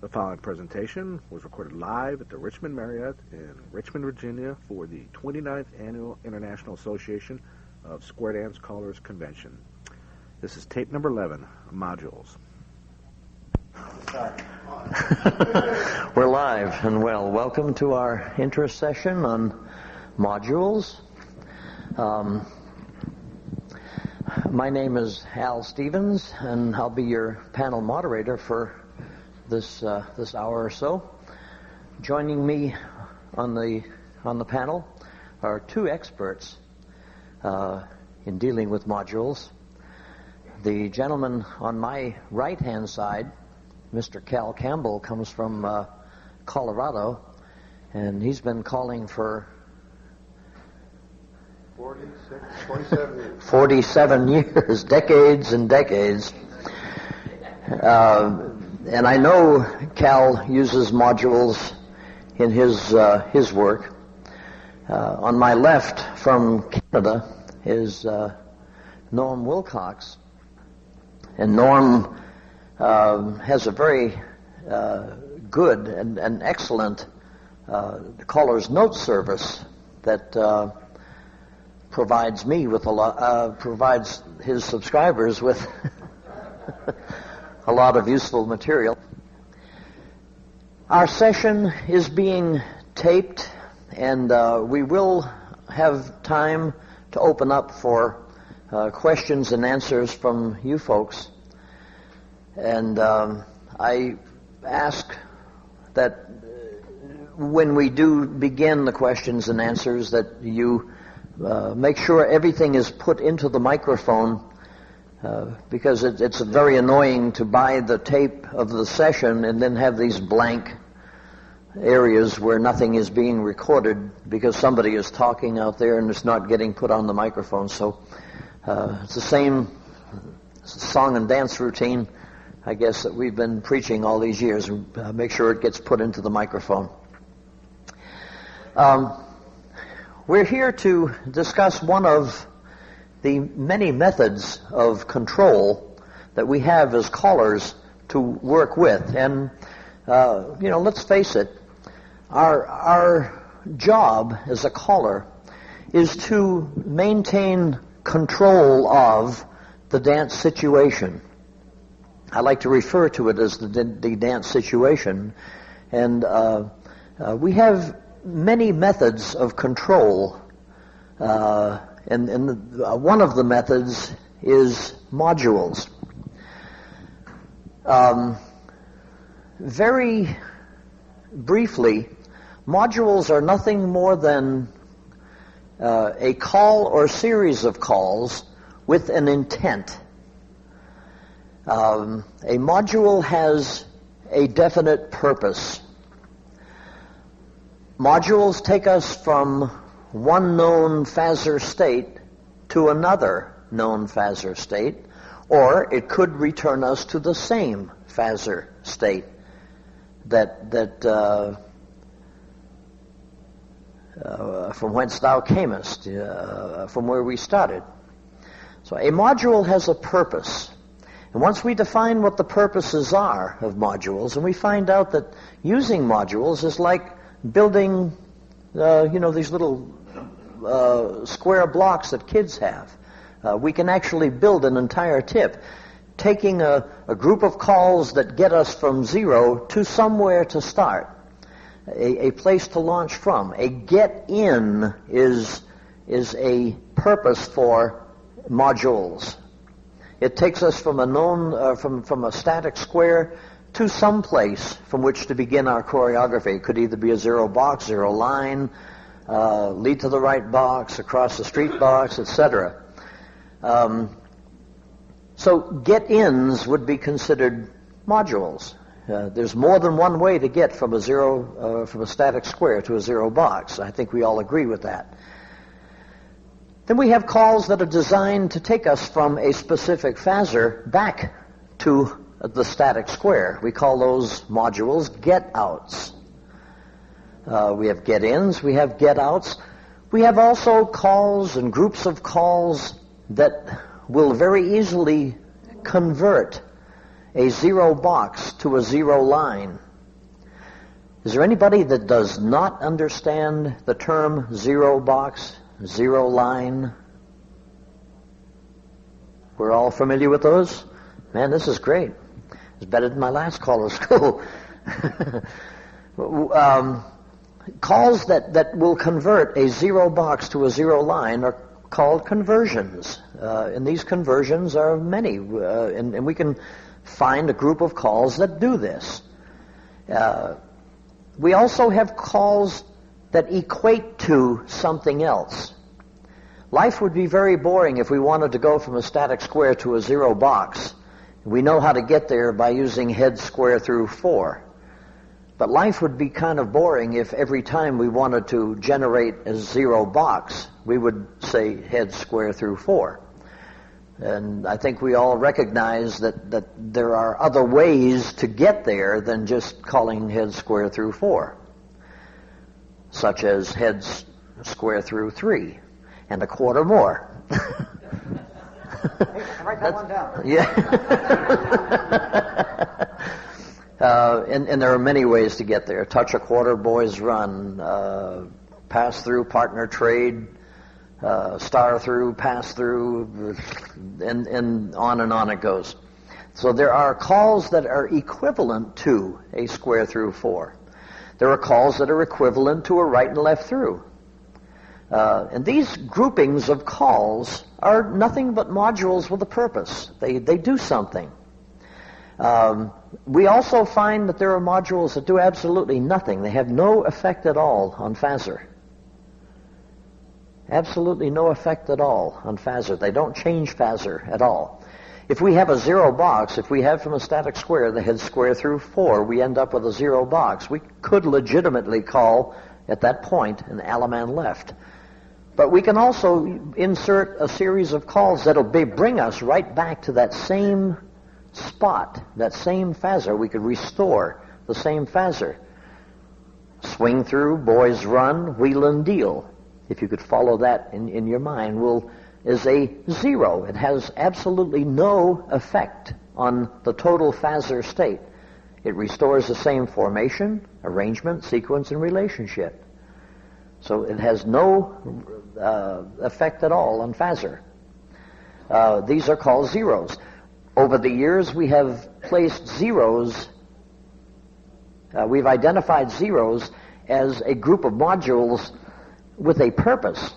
The following presentation was recorded live at the Richmond Marriott in Richmond, Virginia for the 29th Annual International Association of Square Dance Callers Convention. This is tape number 11, Modules. We're live and well. Welcome to our interest session on modules. My name is Al Stevens, and I'll be your panel moderator for this hour or so. Joining me on the panel are two experts in dealing with modules. The gentleman on my right-hand side, Mr. Campbell, comes from Colorado, and he's been calling for 47 years, decades and decades. And I know Cal uses modules in his work. On my left from Canada is Norm Wilcox. And Norm has a very good and excellent caller's note service that provides me with provides his subscribers with a lot of useful material. Our session is being taped, and we will have time to open up for questions and answers from you folks. And I ask that when we do begin the questions and answers that you make sure everything is put into the microphone, because it's very annoying to buy the tape of the session and then have these blank areas where nothing is being recorded because somebody is talking out there and it's not getting put on the microphone. So it's the same song and dance routine, I guess, that we've been preaching all these years. Make sure it gets put into the microphone. We're here to discuss one of the many methods of control that we have as callers to work with. And, let's face it, our job as a caller is to maintain control of the dance situation. I like to refer to it as the dance situation. And we have many methods of control, and one of the methods is modules. Very briefly, modules are nothing more than a call or series of calls with an intent. A module has a definite purpose. Modules take us from one known phasor state to another known phasor state, or it could return us to the same phasor state that from whence thou camest, from where we started. So a module has a purpose. And once we define what the purposes are of modules, and we find out that using modules is like building, these little square blocks that kids have. We can actually build an entire tip, taking a group of calls that get us from zero to somewhere to start, a place to launch from. A get-in is a purpose for modules. It takes us from a known, from a static square to some place from which to begin our choreography. It could either be a zero box, zero line, lead to the right box, across the street box, etc. So get-ins would be considered modules. There's more than one way to get from from a static square to a zero box. I think we all agree with that. Then we have calls that are designed to take us from a specific phasor back to the static square. We call those modules get-outs. We have get-ins, we have get-outs. We have also calls and groups of calls that will very easily convert a zero box to a zero line Is there anybody that does not understand the term zero box, zero line? We're all familiar with those? Man, this is great. It's better than my last caller school. Calls that will convert a zero box to a zero line are called conversions. And these conversions are many. And we can find a group of calls that do this. We also have calls that equate to something else. Life would be very boring if we wanted to go from a static square to a zero box. We know how to get there by using head square through 4. But life would be kind of boring if every time we wanted to generate a zero box, we would say head square through 4. And I think we all recognize that there are other ways to get there than just calling head square through 4, such as head square through 3 and a quarter more. Hey, write that one down. Yeah. And there are many ways to get there. Touch a quarter, boys run. Pass through, partner trade. Star through, pass through, and on it goes. So there are calls that are equivalent to a square through 4. There are calls that are equivalent to a right and left through. And these groupings of calls are nothing but modules with a purpose. They do something. We also find that there are modules that do absolutely nothing. They have no effect at all on phasor. Absolutely no effect at all on phasor. They don't change phasor at all. If we have a zero box, if we have from a static square the head square through 4, we end up with a zero box. We could legitimately call at that point an Alaman left. But we can also insert a series of calls that'll bring us right back to that same spot, that same phasor. We could restore the same phasor. Swing through, boys run, wheel and deal. If you could follow that in your mind, is a zero. It has absolutely no effect on the total phasor state. It restores the same formation, arrangement, sequence, and relationship. So it has no effect at all on phasor. These are called zeros. Over the years, we have placed zeros, we've identified zeros as a group of modules with a purpose.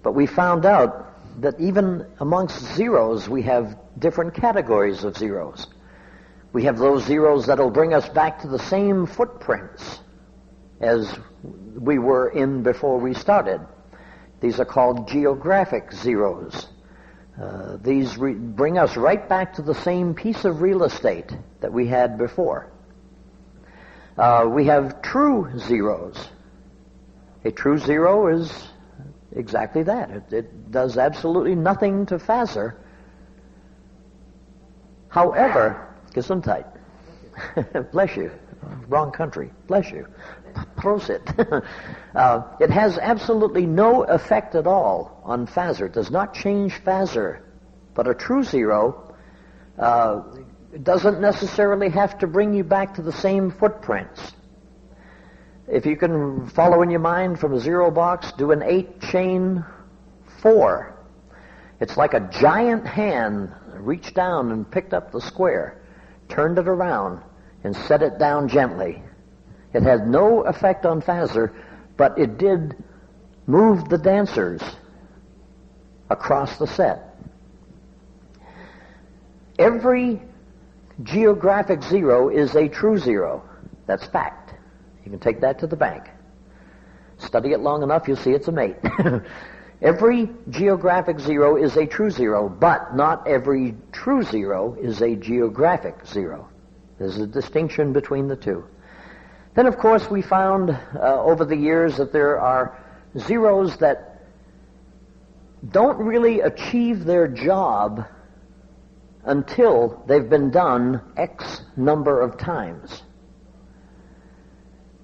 But we found out that even amongst zeros, we have different categories of zeros. We have those zeros that'll bring us back to the same footprints as we were in before we started. These are called geographic zeros. These bring us right back to the same piece of real estate that we had before. We have true zeros. A true zero is exactly that. It does absolutely nothing to phasor. However, Gesundheit. Bless you. Wrong country. Bless you. Prosit. It has absolutely no effect at all on phasor. It does not change phasor. But a true zero doesn't necessarily have to bring you back to the same footprints. If you can follow in your mind from a zero box, do an 8-chain 4. It's like a giant hand reached down and picked up the square, turned it around, and set it down gently. It had no effect on phasor, but it did move the dancers across the set. Every geographic zero is a true zero. That's fact. You can take that to the bank. Study it long enough, you'll see it's a mate. Every geographic zero is a true zero, but not every true zero is a geographic zero. There's a distinction between the two. Then, of course, we found over the years that there are zeros that don't really achieve their job until they've been done X number of times.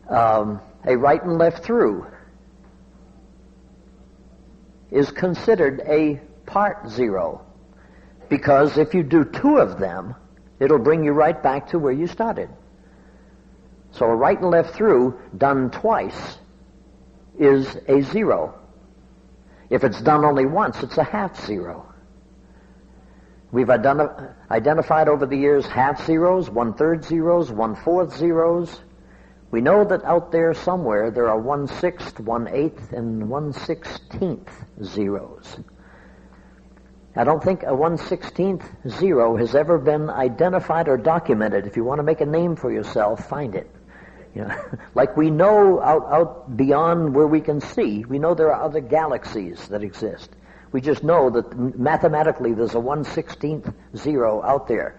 A right and left through is considered a part zero, because if you do 2 of them, it'll bring you right back to where you started. So a right and left through done twice is a zero. If it's done only once, it's a half zero. We've identified over the years half zeros, 1/3 zeros, 1/4 zeros. We know that out there somewhere there are 1/6, 1/8, and 1/16 zeros. I don't think a 1/16 zero has ever been identified or documented. If you want to make a name for yourself, find it. You know, like we know out beyond where we can see, we know there are other galaxies that exist. We just know that mathematically there's a 1/16 zero out there.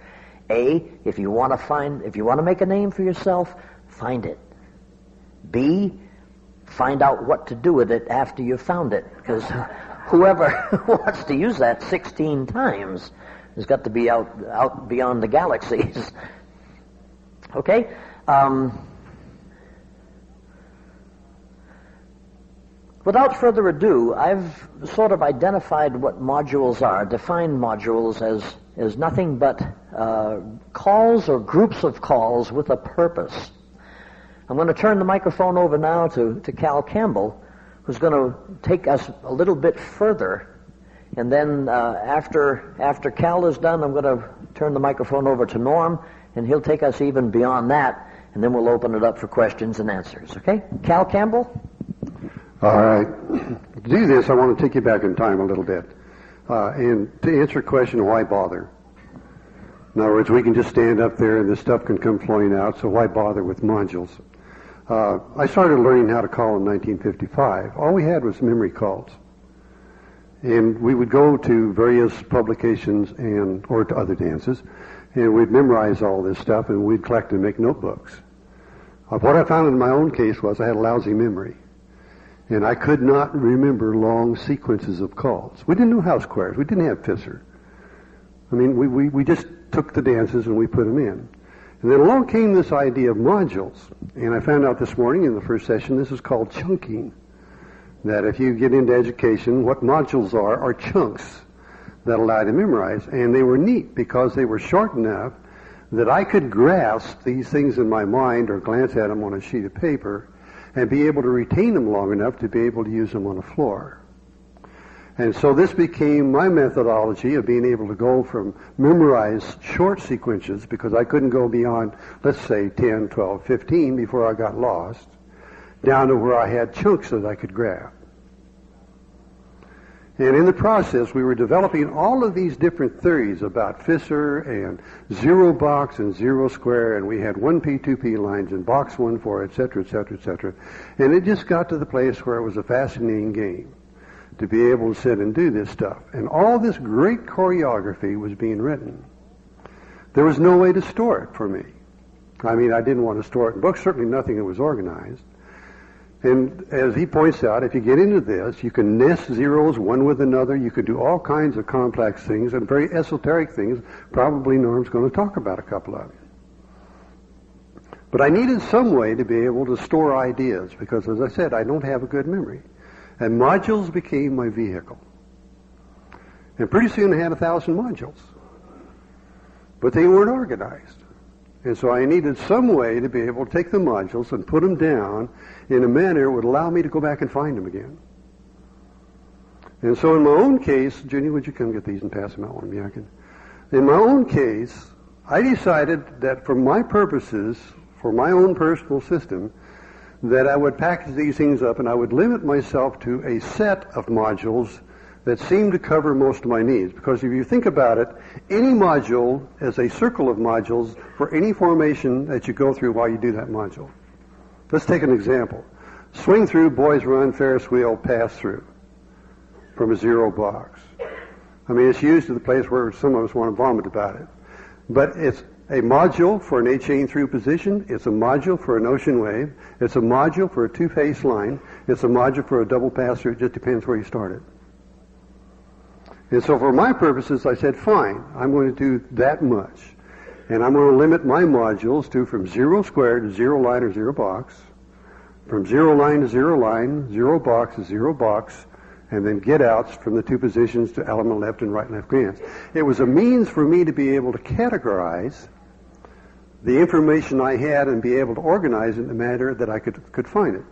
If you want to make a name for yourself, find it. B, find out what to do with it after you found it, because whoever wants to use that 16 times has got to be out beyond the galaxies. Okay? Without further ado, I've sort of identified what modules are, defined modules as nothing but calls or groups of calls with a purpose. I'm going to turn the microphone over now to Cal Campbell, who's going to take us a little bit further. And then after Cal is done, I'm going to turn the microphone over to Norm, and he'll take us even beyond that, and then we'll open it up for questions and answers. Okay? Cal Campbell? All right. To do this, I want to take you back in time a little bit. And to answer a question, why bother? In other words, we can just stand up there and this stuff can come flowing out, so why bother with modules? I started learning how to call in 1955. All we had was memory calls. And we would go to various publications or to other dances, and we'd memorize all this stuff, and we'd collect and make notebooks. What I found in my own case was I had a lousy memory. And I could not remember long sequences of calls. We didn't know house choirs. We didn't have Fisser. I mean, we just took the dances and we put them in. And then along came this idea of modules. And I found out this morning in the first session this is called chunking. That if you get into education, what modules are chunks that allow you to memorize. And they were neat because they were short enough that I could grasp these things in my mind or glance at them on a sheet of paper and be able to retain them long enough to be able to use them on the floor. And so this became my methodology of being able to go from memorized short sequences, because I couldn't go beyond, let's say, 10, 12, 15 before I got lost, down to where I had chunks that I could grab. And in the process, we were developing all of these different theories about Fisser and zero box and zero square, and we had 1P, 2P lines and box 1, 4, et cetera, et cetera, et cetera. And it just got to the place where it was a fascinating game to be able to sit and do this stuff. And all this great choreography was being written. There was no way to store it for me. I mean, I didn't want to store it in books, certainly nothing that was organized. And as he points out, if you get into this, you can nest zeros one with another. You can do all kinds of complex things and very esoteric things. Probably Norm's going to talk about a couple of them. But I needed some way to be able to store ideas because, as I said, I don't have a good memory. And modules became my vehicle. And pretty soon I had 1,000 modules. But they weren't organized. And so I needed some way to be able to take the modules and put them down in a manner that would allow me to go back and find them again. And so in my own case, Jenny, would you come get these and pass them out one me? I can. In my own case, I decided that for my purposes, for my own personal system, that I would package these things up and I would limit myself to a set of modules that seemed to cover most of my needs. Because if you think about it, any module is a circle of modules for any formation that you go through while you do that module. Let's take an example. Swing through, boys run, Ferris wheel, pass through from a zero box. I mean, it's used to the place where some of us want to vomit about it. But it's a module for an A-chain through position. It's a module for an ocean wave. It's a module for a two-face line. It's a module for a double pass through. It just depends where you started. And so for my purposes, I said, fine, I'm going to do that much. And I'm going to limit my modules to from zero square to zero line or zero box, from zero line to zero line, zero box to zero box, and then get outs from the two positions to element left and right and left grants. It was a means for me to be able to categorize the information I had and be able to organize it in a manner that I could find it.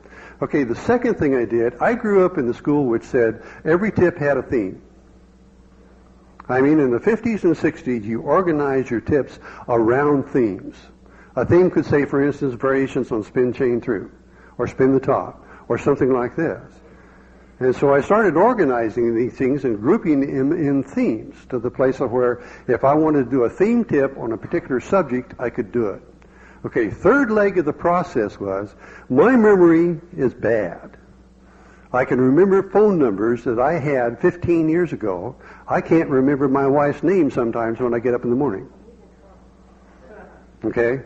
Okay, the second thing I did, I grew up in the school which said every tip had a theme. I mean, in the 50s and 60s, you organized your tips around themes. A theme could say, for instance, variations on spin chain through, or spin the top, or something like this. And so I started organizing these things and grouping them in themes to the place of where if I wanted to do a theme tip on a particular subject, I could do it. Okay, third leg of the process was, my memory is bad. I can remember phone numbers that I had 15 years ago. I can't remember my wife's name sometimes when I get up in the morning. Okay?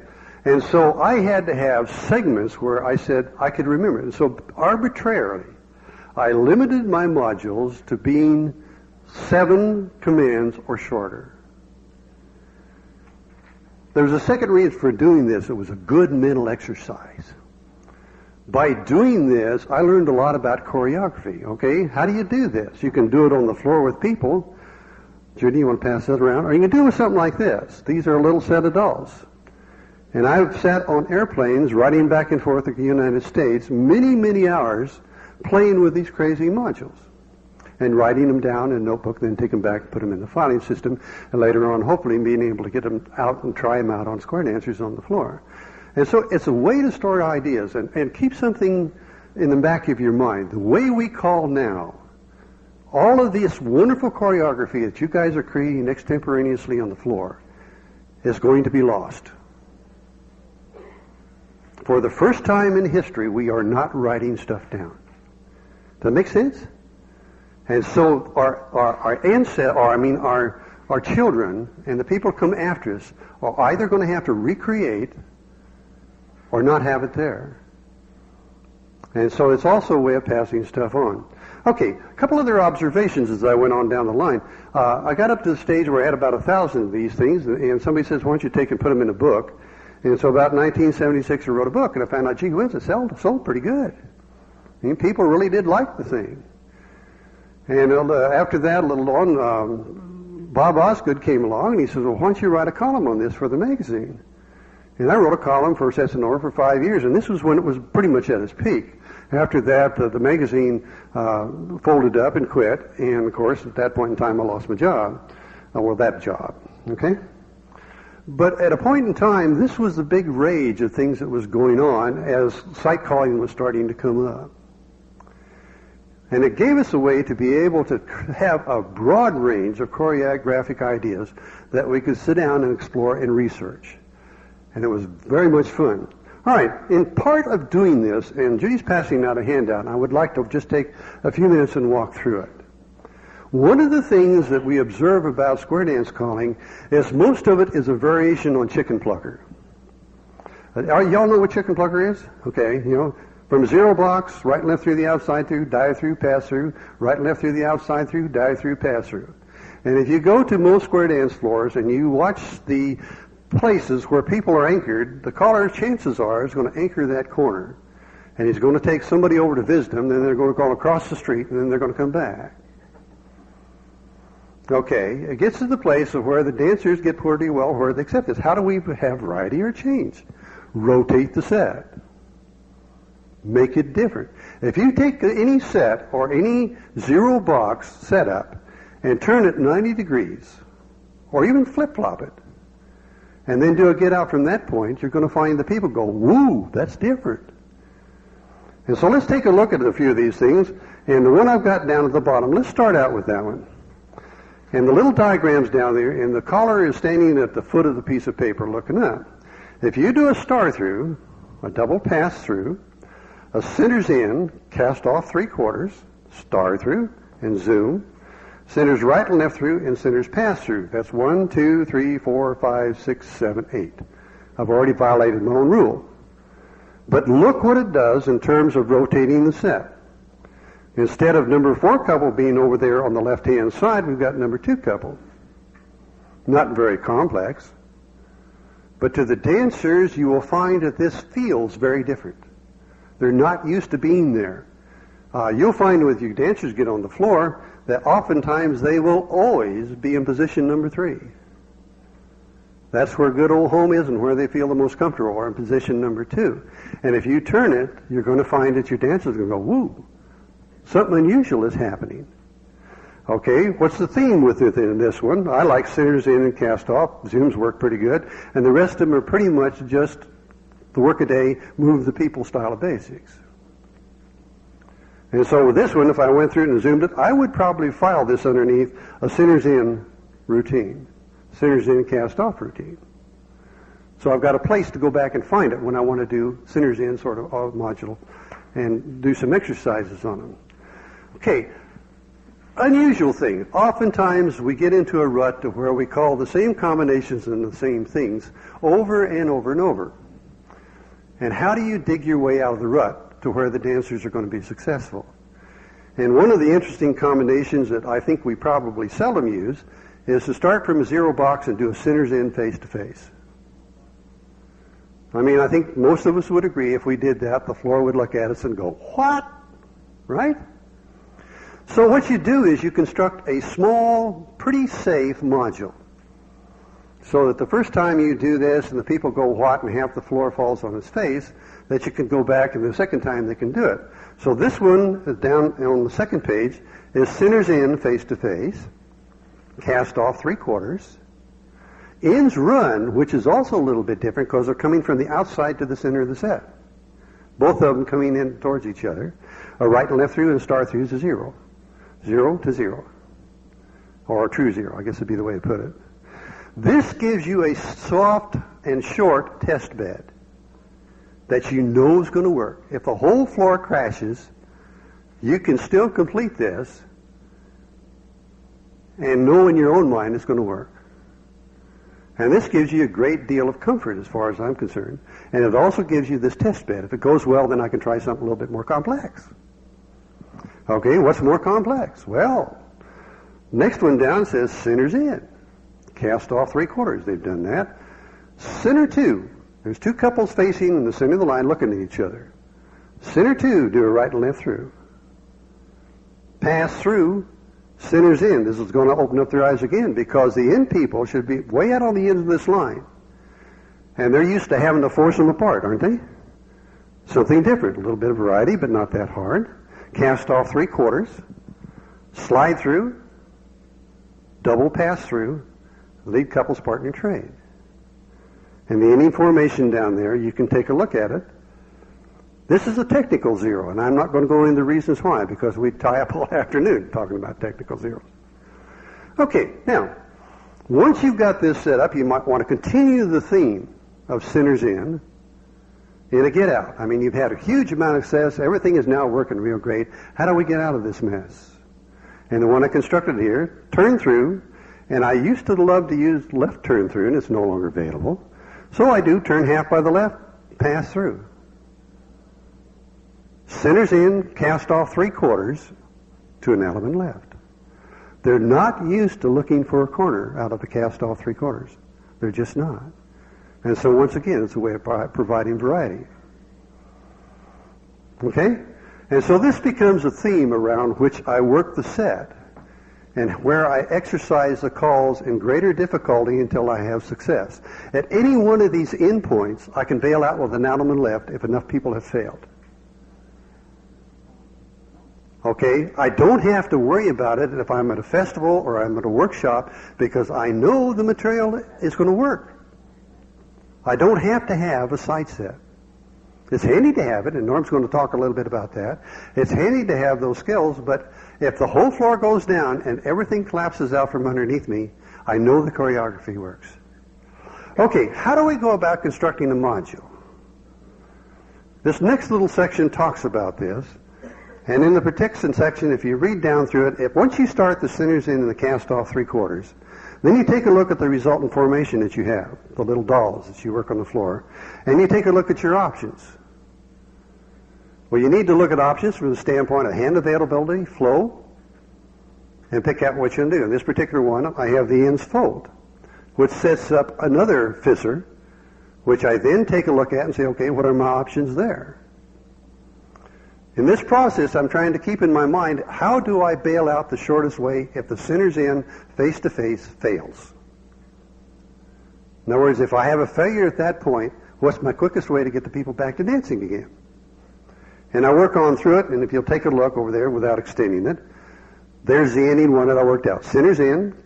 And so I had to have segments where I said I could remember it. And so arbitrarily, I limited my modules to being 7 commands or shorter. There was a second reason for doing this. It was a good mental exercise. By doing this, I learned a lot about choreography, okay? How do you do this? You can do it on the floor with people. Judy, you want to pass that around? Or you can do it with something like this. These are a little set of dolls. And I've sat on airplanes riding back and forth to the United States many, many hours playing with these crazy modules and writing them down in a notebook, then take them back, put them in the filing system, and later on hopefully being able to get them out and try them out on square dancers on the floor. And so it's a way to store ideas and keep something in the back of your mind. The way we call now, all of this wonderful choreography that you guys are creating extemporaneously on the floor is going to be lost. For the first time in history, we are not writing stuff down. Does that make sense? And so our children and the people who come after us are either going to have to recreate or not have it there. And so it's also a way of passing stuff on. Okay, a couple other observations as I went on down the line. I got up to the stage where I had about 1,000 of these things, and somebody says, why don't you take and put them in a book? And so about 1976 I wrote a book, and I found out, gee whiz, it sold pretty good. I mean, people really did like the thing. And after that, a little on, Bob Osgood came along, and he says, well, why don't you write a column on this for the magazine? And I wrote a column for SNR for 5 years, and this was when it was pretty much at its peak. After that, the magazine folded up and quit, and of course, at that point in time, I lost my job. That job, okay? But at a point in time, this was the big rage of things that was going on as sight calling was starting to come up. And it gave us a way to be able to have a broad range of choreographic ideas that we could sit down and explore and research. And it was very much fun. All right, in part of doing this, and Judy's passing out a handout, and I would like to just take a few minutes and walk through it. One of the things that we observe about square dance calling is most of it is a variation on chicken plucker. Y'all know what chicken plucker is? Okay, you know, from 0 blocks, right and left through the outside through, dive through, pass through, right and left through the outside through, dive through, pass through. And if you go to most square dance floors and you watch the places where people are anchored, the caller, chances are, is going to anchor that corner. And he's going to take somebody over to visit them, then they're going to call across the street, and then they're going to come back. Okay, it gets to the place of where the dancers get pretty well where they accept this. How do we have variety or change? Rotate the set. Make it different. If you take any set or any 0 box setup and turn it 90 degrees, or even flip-flop it, and then do a get out from that point, you're going to find the people go, woo, that's different. And so let's take a look at a few of these things. And the one I've got down at the bottom, let's start out with that one. And the little diagram's down there, and the caller is standing at the foot of the piece of paper looking up. If you do a star through, a double pass through, a centers in, cast off 3/4, star through, and zoom, centers right and left through, and centers pass through. That's 1, 2, 3, 4, 5, 6, 7, 8. I've already violated my own rule. But look what it does in terms of rotating the set. Instead of number 4 couple being over there on the left-hand side, we've got number 2 couple. Not very complex. But to the dancers, you will find that this feels very different. They're not used to being there. You'll find with you dancers get on the floor that oftentimes they will always be in position number 3. That's where good old home is and where they feel the most comfortable, or in position number 2. And if you turn it, you're going to find that your dancer's going to go, woo, something unusual is happening. Okay, what's the theme within this one? I like centers in and cast off. Zooms work pretty good. And the rest of them are pretty much just the workaday, move the people style of basics. And so with this one, if I went through it and zoomed it, I would probably file this underneath a centers in routine. Centers in, cast off routine. So I've got a place to go back and find it when I want to do centers in sort of module and do some exercises on them. Okay, unusual thing. Oftentimes we get into a rut to where we call the same combinations and the same things over and over and over. And how do you dig your way out of the rut to where the dancers are going to be successful? And one of the interesting combinations that I think we probably seldom use is to start from a 0 box and do a centers in face-to-face. I mean, I think most of us would agree if we did that, the floor would look at us and go, what? Right? So what you do is you construct a small, pretty safe module. So that the first time you do this and the people go what and half the floor falls on his face, that you can go back and the second time they can do it. So this one is down on the second page is centers in face-to-face, cast off 3/4. Ins run, which is also a little bit different because they're coming from the outside to the center of the set. Both of them coming in towards each other. A right and left through and a star through is a 0. 0 to 0. Or a true 0, I guess would be the way to put it. This gives you a soft and short test bed that you know is going to work. If the whole floor crashes, you can still complete this and know in your own mind it's going to work. And this gives you a great deal of comfort as far as I'm concerned. And it also gives you this test bed. If it goes well, then I can try something a little bit more complex. Okay, what's more complex? Well, next one down says centers in. Cast off 3/4. They've done that. Center 2. There's 2 couples facing in the center of the line looking at each other. Center 2, do a right and left through. Pass through, centers in. This is going to open up their eyes again because the in people should be way out on the ends of this line. And they're used to having to force them apart, aren't they? Something different. A little bit of variety, but not that hard. Cast off 3/4. Slide through. Double pass through. Lead couples partner trade. And the ending formation down there, you can take a look at it. This is a technical 0, and I'm not going to go into the reasons why, because we'd tie up all afternoon talking about technical zeros. Okay, now, once you've got this set up, you might want to continue the theme of centers in a get out. I mean, you've had a huge amount of success. Everything is now working real great. How do we get out of this mess? And the one I constructed here, turn through, and I used to love to use left turn through, and it's no longer available. So I do turn half by the left, pass through. Centers in, cast off 3/4 to an element left. They're not used to looking for a corner out of the cast off 3/4. They're just not. And so once again, it's a way of providing variety. Okay? And so this becomes a theme around which I work the set and where I exercise the calls in greater difficulty until I have success. At any one of these endpoints, I can bail out with an element left if enough people have failed. Okay? I don't have to worry about it if I'm at a festival or I'm at a workshop because I know the material is going to work. I don't have to have a sight set. It's handy to have it, and Norm's going to talk a little bit about that. It's handy to have those skills, but if the whole floor goes down and everything collapses out from underneath me, I know the choreography works. Okay, how do we go about constructing a module? This next little section talks about this, and in the protection section, if you read down through it, once you start the centers in and the cast off 3/4, then you take a look at the resultant formation that you have, the little dolls that you work on the floor, and you take a look at your options. Well, you need to look at options from the standpoint of hand availability, flow, and pick out what you're going to do. In this particular one, I have the ends fold, which sets up another fissure, which I then take a look at and say, okay, what are my options there? In this process, I'm trying to keep in my mind, how do I bail out the shortest way if the centers in face-to-face fails? In other words, if I have a failure at that point, what's my quickest way to get the people back to dancing again? And I work on through it, and if you'll take a look over there without extending it, there's the ending one that I worked out. Centers in,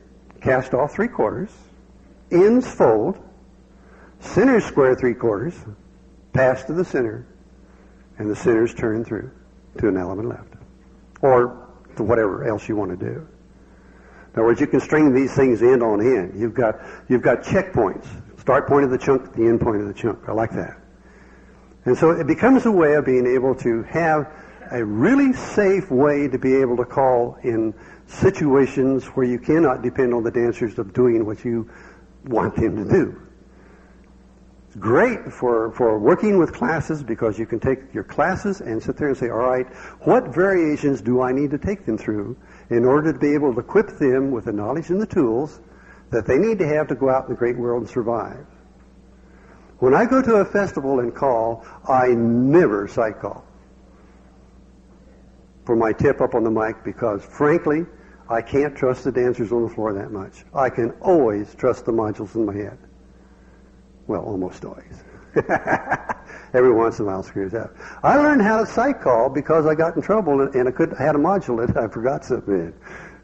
cast off 3/4, ends fold, centers square 3/4, pass to the center, and the centers turn through to an element left, or to whatever else you want to do. In other words, you can string these things end on end. You've got checkpoints. Start point of the chunk, the end point of the chunk. I like that. And so it becomes a way of being able to have a really safe way to be able to call in situations where you cannot depend on the dancers of doing what you want them to do. It's great for working with classes because you can take your classes and sit there and say, all right, what variations do I need to take them through in order to be able to equip them with the knowledge and the tools that they need to have to go out in the great world and survive. When I go to a festival and call, I never sight call for my tip up on the mic because, frankly, I can't trust the dancers on the floor that much. I can always trust the modules in my head. Well, almost always. Every once in a while it screws up. I learned how to sight call because I got in trouble and I had a module that I forgot something in,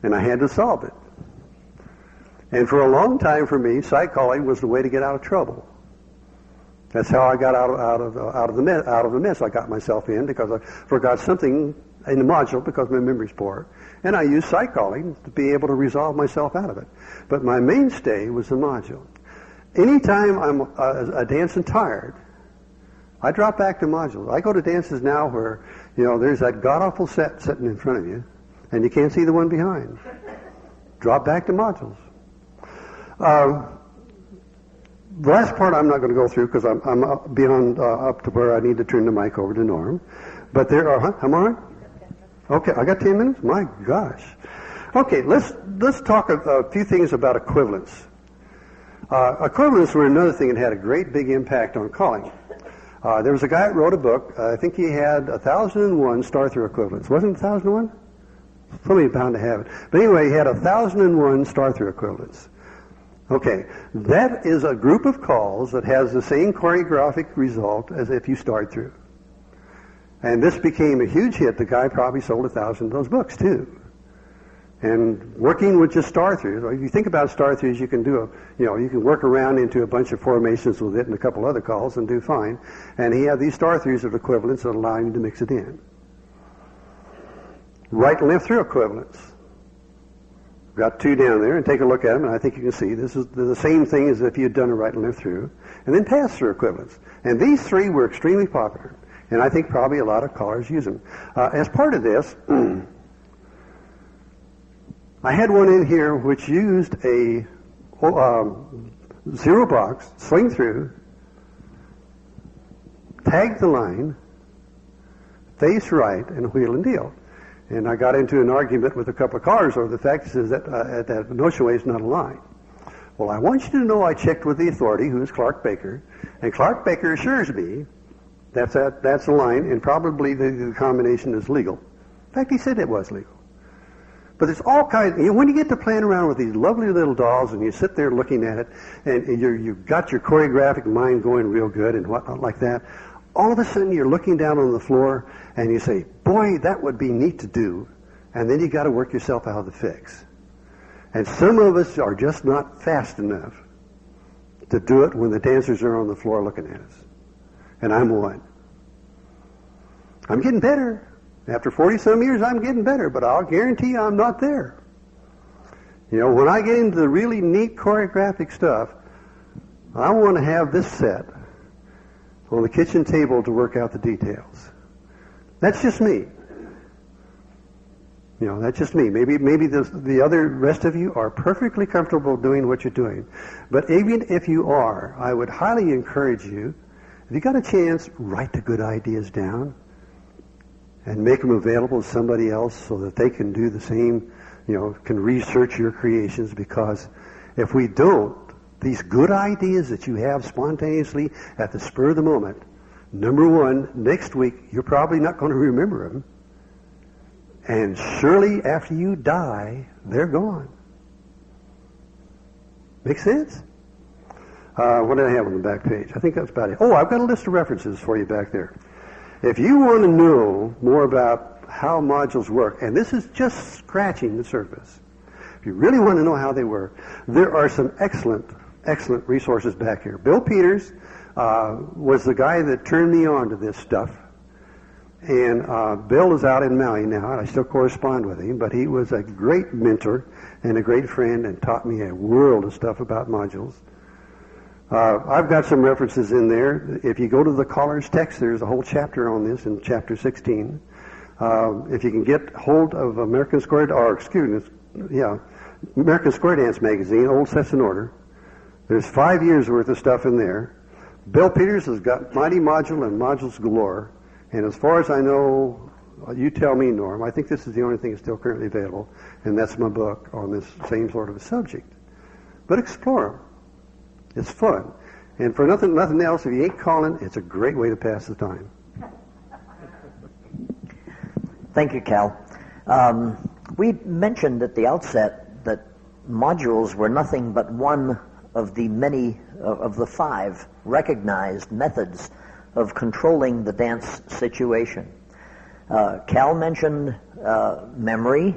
and I had to solve it. And for a long time for me, sight calling was the way to get out of trouble. That's how I got out of the mess I got myself in because I forgot something in the module because my memory's poor. And I used sight calling to be able to resolve myself out of it. But my mainstay was the module. Anytime I'm dancing tired, I drop back to modules. I go to dances now where, there's that god-awful set sitting in front of you, and you can't see the one behind. Drop back to modules. The last part I'm not going to go through because I'm beyond up to where I need to turn the mic over to Norm. But there are, am I right? Okay, I got 10 minutes? My gosh. Okay, let's talk a few things about equivalence. Equivalence were another thing that had a great big impact on calling. There was a guy that wrote a book. I think he had 1,001 star-through equivalents. Wasn't it 1,001? Somebody's bound to have it. But anyway, he had 1,001 star-through equivalents. Okay, that is a group of calls that has the same choreographic result as if you start through. And this became a huge hit. The guy probably sold 1,000 of those books, too. And working with just star-throughs, if you think about star-throughs, you can you can work around into a bunch of formations with it and a couple other calls and do fine. And he had these star-throughs of equivalents that allow you to mix it in. Right and left through equivalents. Got two down there, and take a look at them, and I think you can see this is the same thing as if you had done a right and left through. And then pass-through equivalents. And these three were extremely popular. And I think probably a lot of callers use them. As part of this, I had one in here which used a zero box, swing through, tag the line, face right, and wheel and deal. And I got into an argument with a couple of callers over the fact that notion way is not a line. Well, I want you to know I checked with the authority, who is Clark Baker, and Clark Baker assures me that's a line, and probably the combination is legal. In fact, he said it was legal. But there's all kinds. When you get to playing around with these lovely little dolls, and you sit there looking at it, and you've got your choreographic mind going real good and whatnot like that, all of a sudden you're looking down on the floor, and you say, "Boy, that would be neat to do," and then you got to work yourself out of the fix. And some of us are just not fast enough to do it when the dancers are on the floor looking at us. And I'm one. I'm getting better. After 40-some years, I'm getting better, but I'll guarantee you I'm not there. When I get into the really neat choreographic stuff, I want to have this set on the kitchen table to work out the details. That's just me. That's just me. Maybe the other rest of you are perfectly comfortable doing what you're doing. But even if you are, I would highly encourage you, if you got a chance, write the good ideas down and make them available to somebody else so that they can do the same, can research your creations, because if we don't, these good ideas that you have spontaneously at the spur of the moment, number one, next week you're probably not going to remember them, and surely after you die, they're gone. Make sense? What did I have on the back page? I think that's about it. Oh, I've got a list of references for you back there. If you want to know more about how modules work, and this is just scratching the surface, if you really want to know how they work, there are some excellent resources back here. Bill Peters was the guy that turned me on to this stuff. And Bill is out in Maui now, and I still correspond with him, but he was a great mentor and a great friend and taught me a world of stuff about modules. I've got some references in there. If you go to the caller's text, there's a whole chapter on this in chapter 16. If you can get hold of American Square Dance magazine, Old Sets in Order, there's 5 years worth of stuff in there. Bill Peters has got Mighty Module and Modules Galore. And as far as I know, you tell me, Norm, I think this is the only thing that's still currently available, and that's my book on this same sort of a subject. But explore them. It's fun. And for nothing else, if you ain't calling, it's a great way to pass the time. Thank you, Cal. We mentioned at the outset that modules were nothing but one of the many of the 5 recognized methods of controlling the dance situation. Cal mentioned memory.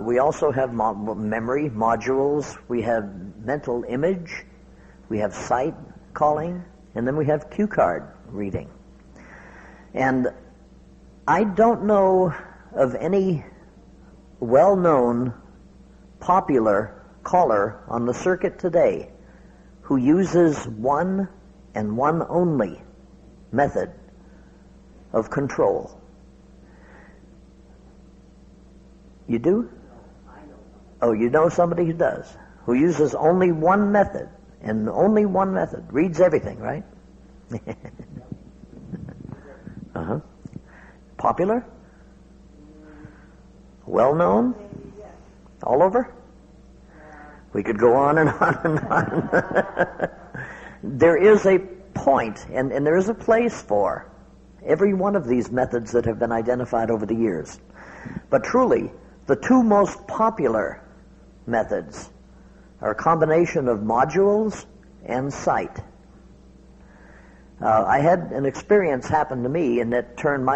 We also have memory modules. We have mental image. We have sight calling. And then we have cue card reading. And I don't know of any well-known, popular caller on the circuit today who uses one and one only method of control. You do? Oh, you know somebody who does, who uses only one method, and only one method, reads everything, right? Uh-huh. Popular? Well-known? All over? We could go on and on and on. There is a point, and there is a place for every one of these methods that have been identified over the years. But truly, the 2 most popular methods are a combination of modules and sight. I had an experience happen to me, and that turned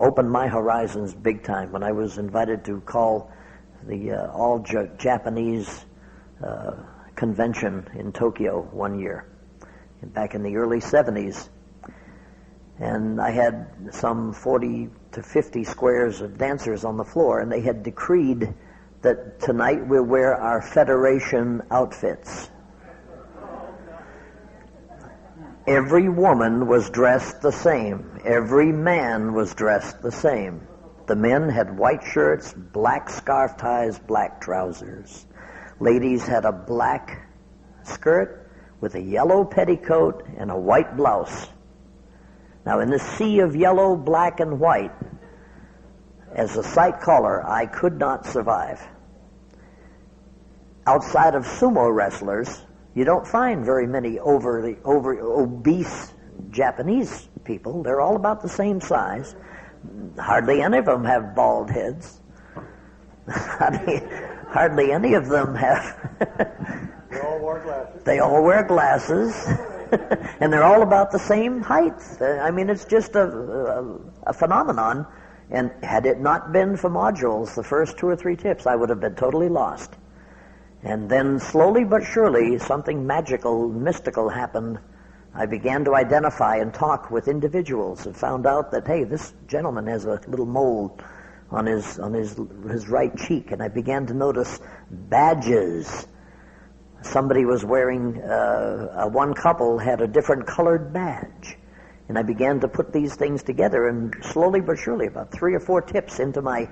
opened my horizons big time when I was invited to call the all-Japanese convention in Tokyo one year, back in the early 70s. And I had some 40 to 50 squares of dancers on the floor, and they had decreed that tonight we'll wear our Federation outfits. Every woman was dressed the same. Every man was dressed the same. The men had white shirts, black scarf ties, black trousers. Ladies had a black skirt with a yellow petticoat and a white blouse. Now, in the sea of yellow, black, and white, as a sight caller, I could not survive. Outside of sumo wrestlers, you don't find very many over obese Japanese people. They're all about the same size. Hardly any of them have bald heads. Hardly any of them have... They all wear glasses. They all wear glasses. And they're all about the same height. I mean, it's just a phenomenon. And had it not been for modules, the first 2 or 3 tips, I would have been totally lost. And then slowly but surely, something magical, mystical happened. I began to identify and talk with individuals and found out that, hey, this gentleman has a little mole on his right cheek. And I began to notice badges. Somebody was wearing, one couple had a different colored badge. And I began to put these things together, and slowly but surely, about 3 or 4 tips into my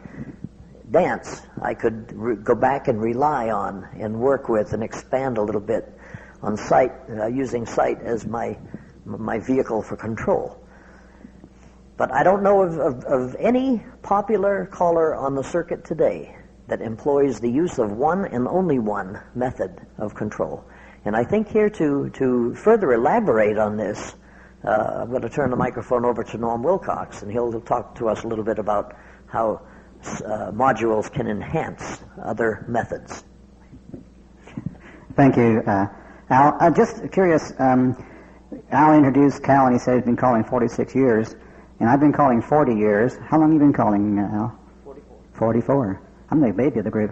dance, I could go back and rely on and work with and expand a little bit on sight, using sight as my vehicle for control. But I don't know of any popular caller on the circuit today that employs the use of one and only one method of control. And I think here to further elaborate on this, I'm going to turn the microphone over to Norm Wilcox, and he'll talk to us a little bit about how modules can enhance other methods. Thank you. Al, just curious, Al introduced Cal and he said he's been calling 46 years, and I've been calling 40 years. How long have you been calling, Al? 44. 44. I'm the baby of the group.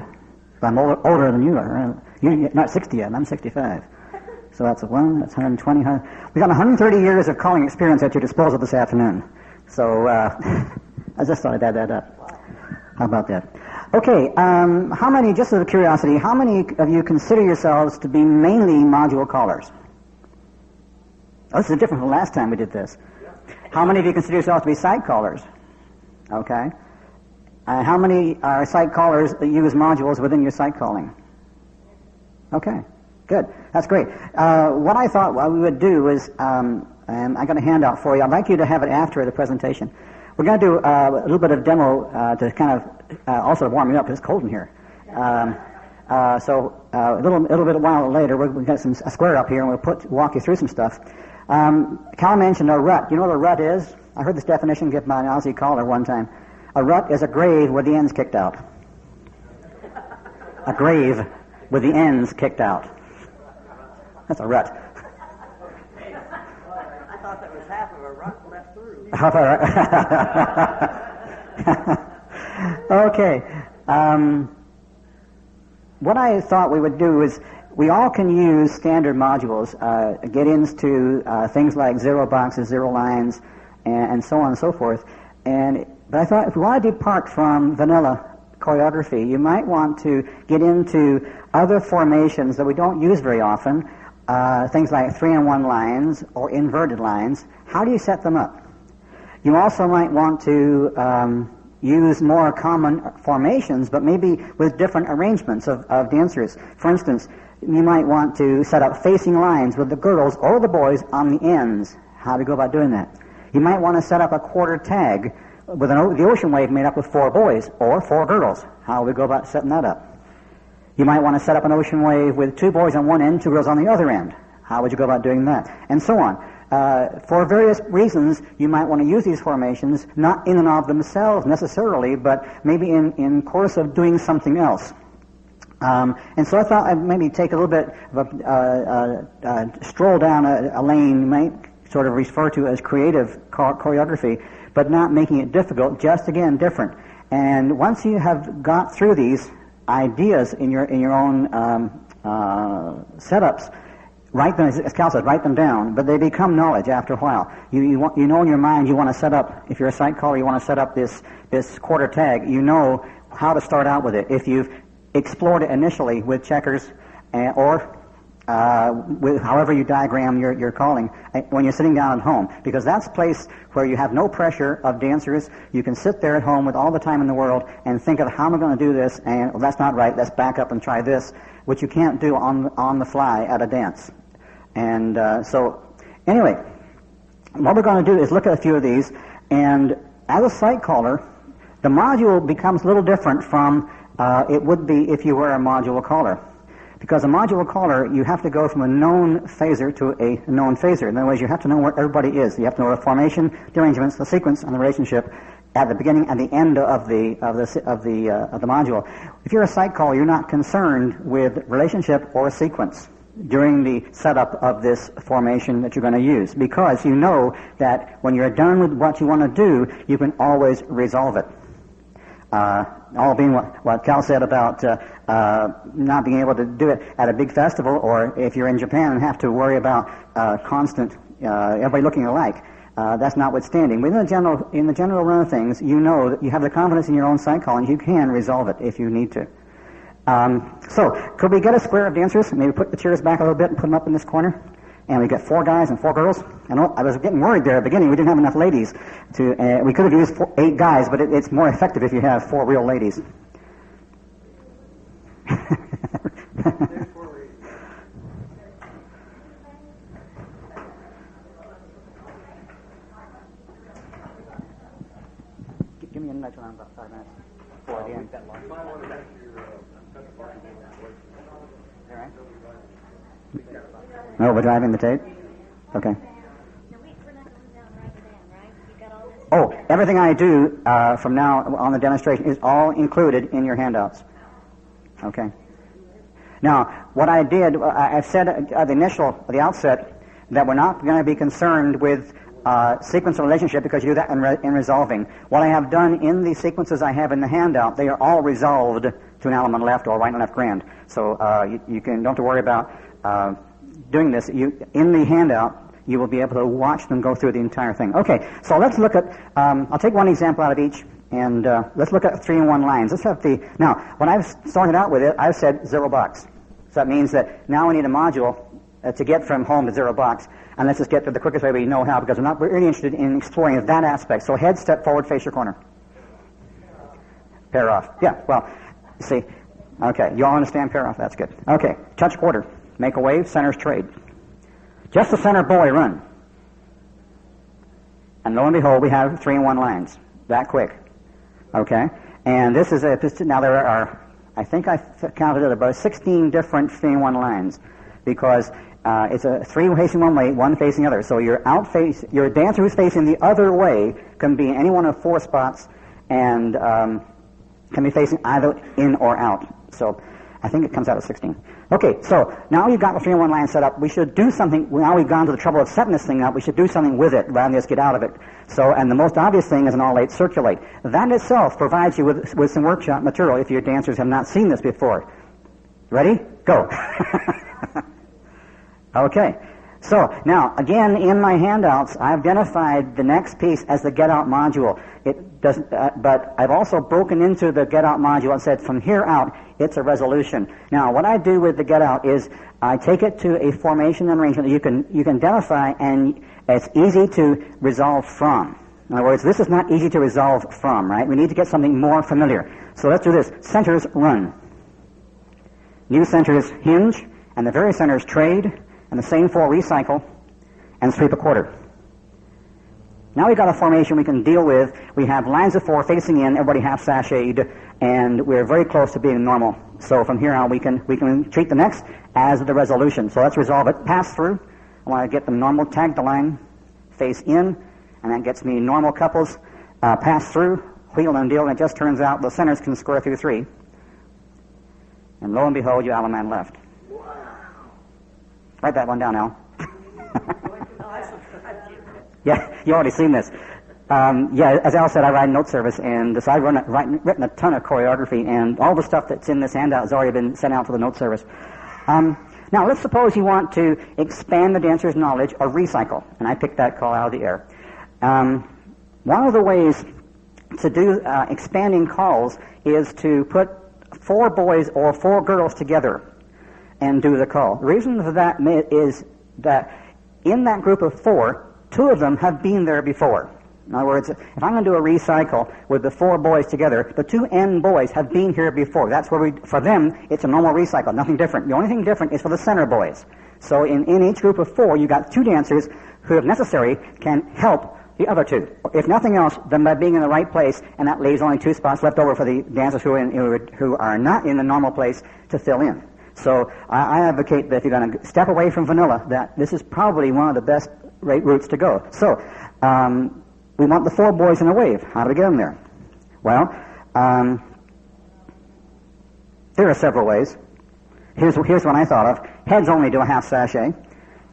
I'm older than you are. You're not 60 yet, I'm 65. So that's 120. We got 130 years of calling experience at your disposal this afternoon. So I just thought I'd add that up. How about that? Okay, how many, just out of curiosity, how many of you consider yourselves to be mainly module callers? Oh, this is different from the last time we did this. How many of you consider yourselves to be site callers? Okay. How many are site callers that use modules within your site calling? Okay, good. That's great. What I thought we would do is, and I got a handout for you. I'd like you to have it after the presentation. We're going to do a little bit of demo to kind of also warm you up because it's cold in here. So a little bit a while later, we'll get a square up here and we'll walk you through some stuff. Cal mentioned a rut. You know what a rut is? I heard this definition given by an Aussie caller one time. A rut is a grave with the ends kicked out. A grave with the ends kicked out. That's a rut. I thought that was half of a rut left through. Okay. What I thought we would do is we all can use standard modules, get into things like zero boxes, zero lines, and so on and so forth. But I thought if we want to depart from vanilla choreography, you might want to get into other formations that we don't use very often, things like 3-in-1 lines or inverted lines. How do you set them up? You also might want to use more common formations, but maybe with different arrangements of dancers. For instance, you might want to set up facing lines with the girls or the boys on the ends. How do you go about doing that? You might want to set up a quarter tag with the ocean wave made up with 4 boys or 4 girls. How do we go about setting that up? You might want to set up an ocean wave with 2 boys on one end, 2 girls on the other end. How would you go about doing that? And so on. For various reasons, you might want to use these formations, not in and of themselves necessarily, but maybe in course of doing something else. And so I thought I'd maybe take a little bit of a stroll down a lane you might sort of refer to as creative choreography, but not making it difficult, just again different. And once you have got through these ideas in your own setups, write them, as Cal said, write them down, but they become knowledge after a while. You know in your mind you want to set up, if you're a site caller, you want to set up this quarter tag. You know how to start out with it. If you've explored it initially with checkers or with however you diagram your calling when you're sitting down at home, because that's a place where you have no pressure of dancers. You can sit there at home with all the time in the world and think of how am I going to do this, and well, that's not right, let's back up and try this, which you can't do on the fly at a dance. And so anyway, what we're going to do is look at a few of these, and as a site caller, the module becomes a little different from it would be if you were a module caller. Because a module caller, you have to go from a known phaser to a known phaser. In other words, you have to know where everybody is. You have to know the formation, the arrangements, the sequence, and the relationship at the beginning and the end of the module. If you're a site caller, you're not concerned with relationship or sequence during the setup of this formation that you're going to use, because you know that when you're done with what you want to do, you can always resolve it. All being what Cal said about not being able to do it at a big festival, or if you're in Japan and have to worry about constant everybody looking alike. That's notwithstanding. Within the general run of things, you know that you have the confidence in your own site calling. You can resolve it if you need to. So, could we get a square of dancers? Maybe put the chairs back a little bit and put them up in this corner. And we got 4 guys and 4 girls. I was getting worried there at the beginning. We didn't have enough ladies. We could have used 8 guys, but it's more effective if you have 4 real ladies. Give me a nudge around about 5 minutes before the end. All right. No, we're driving the tape? Okay. Oh, everything I do from now on the demonstration is all included in your handouts. Okay. Now, what I did, I said at the outset, that we're not going to be concerned with sequence relationship because you do that in resolving. What I have done in the sequences I have in the handout, they are all resolved to an element left or right and left grand. So you don't have to worry about doing this. In the handout, you will be able to watch them go through the entire thing. Okay, so let's look at, I'll take one example out of each, and let's look at 3-in-1 lines. Let's have now, when I've started out with it, I've said 0 box. So that means that now we need a module to get from home to 0 box, and let's just get to the quickest way we know how, because we're not really interested in exploring that aspect. So head, step forward, face your corner. Pair off. Yeah, well, see, okay, you all understand pair off, that's good. Okay, touch quarter, make a wave, centers trade. Just the center boy run. And lo and behold, we have 3-in-1 lines. That quick. Okay? And this is now there are, I think I counted it, about 16 different 3-in-1 lines, because it's a 3 facing one way, 1 facing the other. So your dancer who's facing the other way can be in any one of 4 spots, and can be facing either in or out. So I think it comes out at 16. Okay, so now we've got the 3-in-1 line set up. We should do something. Now we've gone to the trouble of setting this thing up. We should do something with it rather than just get out of it. So, and the most obvious thing is an all-late circulate. That itself provides you with some workshop material if your dancers have not seen this before. Ready? Go. Okay. So, now, again, in my handouts, I identified the next piece as the get-out module. It doesn't, but I've also broken into the get-out module and said from here out, it's a resolution. Now, what I do with the get-out is I take it to a formation and arrangement that you can identify, and it's easy to resolve from. In other words, this is not easy to resolve from, right? We need to get something more familiar. So let's do this. Centers run. New centers hinge, and the very centers trade, and the same 4 recycle, and sweep a quarter. Now we've got a formation we can deal with. We have lines of 4 facing in, everybody half sashayed, and we're very close to being normal. So from here on, we can treat the next as the resolution. So let's resolve it. Pass through. I want to get them normal, tag the line, face in, and that gets me normal couples. Pass through, wheel and deal, and it just turns out the centers can square through 3. And lo and behold, you Allemande left. Write that one down, Al. Yeah, you already seen this. Yeah, as Al said, I ride note service, and so I've written a ton of choreography, and all the stuff that's in this handout has already been sent out to the note service. Now, let's suppose you want to expand the dancer's knowledge or recycle, and I picked that call out of the air. One of the ways to do expanding calls is to put 4 boys or 4 girls together and do the call. The reason for that is that in that group of 4, 2 of them have been there before. In other words, if I'm going to do a recycle with the 4 boys together, the 2 end boys have been here before. That's where for them, it's a normal recycle, nothing different. The only thing different is for the center boys. So in each group of 4, you got 2 dancers who, if necessary, can help the other 2. If nothing else, then by being in the right place, and that leaves only 2 spots left over for the dancers who are not in the normal place to fill in. So I advocate that if you're going to step away from vanilla, that this is probably one of the best routes to go. So we want the 4 boys in a wave. How do we get them there? Well, there are several ways. Here's one I thought of. Heads only do a half sachet.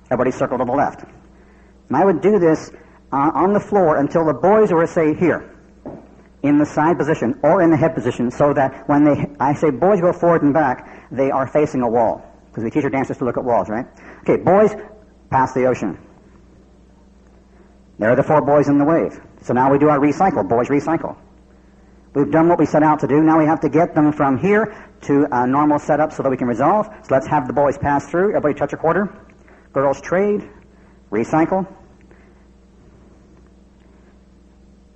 Everybody circle to the left. And I would do this on the floor until the boys were, say, here, in the side position or in the head position, so that when I say boys go forward and back, they are facing a wall, because we teach our dancers to look at walls, right? Okay, boys, pass the ocean. There are the 4 boys in the wave. So now we do our recycle, boys recycle. We've done what we set out to do. Now we have to get them from here to a normal setup so that we can resolve. So let's have the boys pass through. Everybody touch a quarter. Girls trade, recycle.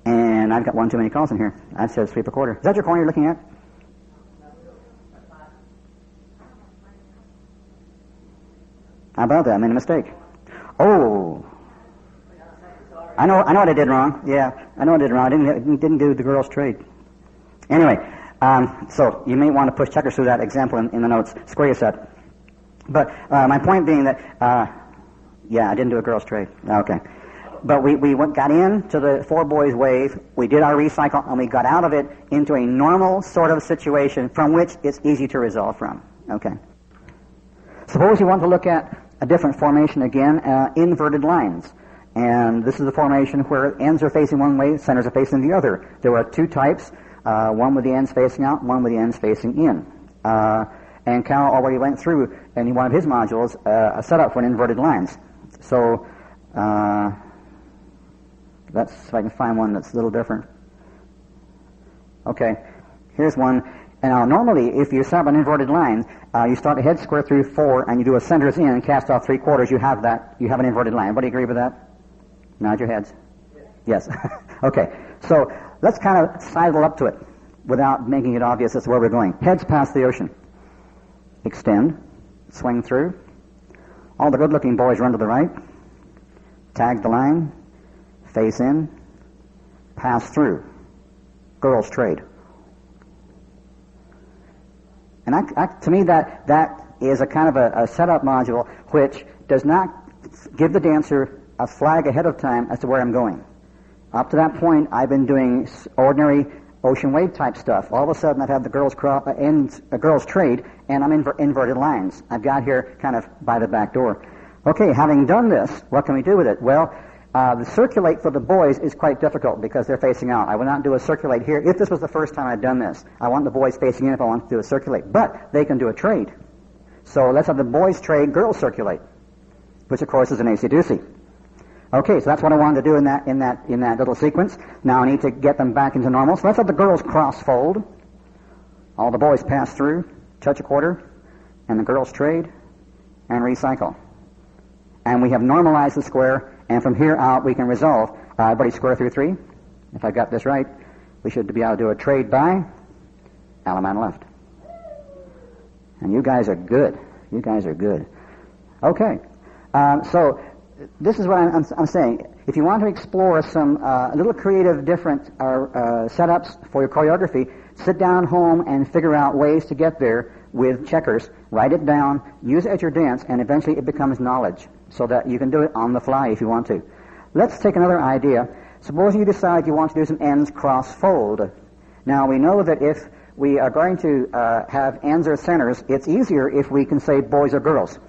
And I've got one too many calls in here. That says sweep a quarter. Is that your corner you're looking at? How about that? I made a mistake. Oh. I know what I did wrong. Yeah, I know what I did wrong. I didn't do the girls' trade. Anyway, so you may want to push checkers through that example in the notes. Square your set. But my point being that, yeah, I didn't do a girls' trade. Okay. But we got into the 4 boys wave, we did our recycle, and we got out of it into a normal sort of situation from which it's easy to resolve from. Okay. Suppose you want to look at a different formation again, inverted lines. And this is a formation where ends are facing one way, centers are facing the other. There are two types, one with the ends facing out, one with the ends facing in. And Cal already went through, in one of his modules, a setup for an inverted lines. So, let's see if I can find one that's a little different. Okay, here's one. And now, normally, if you set up an inverted line, you start a head square through 4, and you do a centers in and cast off 3/4. You have an inverted line. Everybody agree with that? Nod your heads. Yes. Okay. So let's kind of sidle up to it without making it obvious as to where we're going. Heads past the ocean. Extend. Swing through. All the good-looking boys run to the right. Tag the line. Face in. Pass through. Girls trade. And to me, that is a kind of a setup module which does not give the dancer a flag ahead of time as to where I'm going. Up to that point, I've been doing ordinary ocean wave type stuff. All of a sudden, I've had the girls girls trade, and I'm inverted lines. I've got here kind of by the back door. Okay, having done this, what can we do with it? Well, the circulate for the boys is quite difficult because they're facing out. I will not do a circulate here. If this was the first time I'd done this, I want the boys facing in if I want to do a circulate. But they can do a trade. So let's have the boys trade, girls circulate, which of course is an acey-deucey. Okay, so that's what I wanted to do in that little sequence. Now I need to get them back into normal. So let's have the girls cross-fold. All the boys pass through, touch a quarter, and the girls trade and recycle. And we have normalized the square, and from here out we can resolve. Everybody square through 3. If I got this right, we should be able to do a trade by Alaman left. And you guys are good. You guys are good. Okay, so this is what I'm saying. If you want to explore some little creative different setups for your choreography, sit down at home and figure out ways to get there with checkers. Write it down, use it as your dance, and eventually it becomes knowledge so that you can do it on the fly if you want to. Let's take another idea. Suppose you decide you want to do some ends cross-fold. Now, we know that if we are going to have ends or centers, it's easier if we can say boys or girls.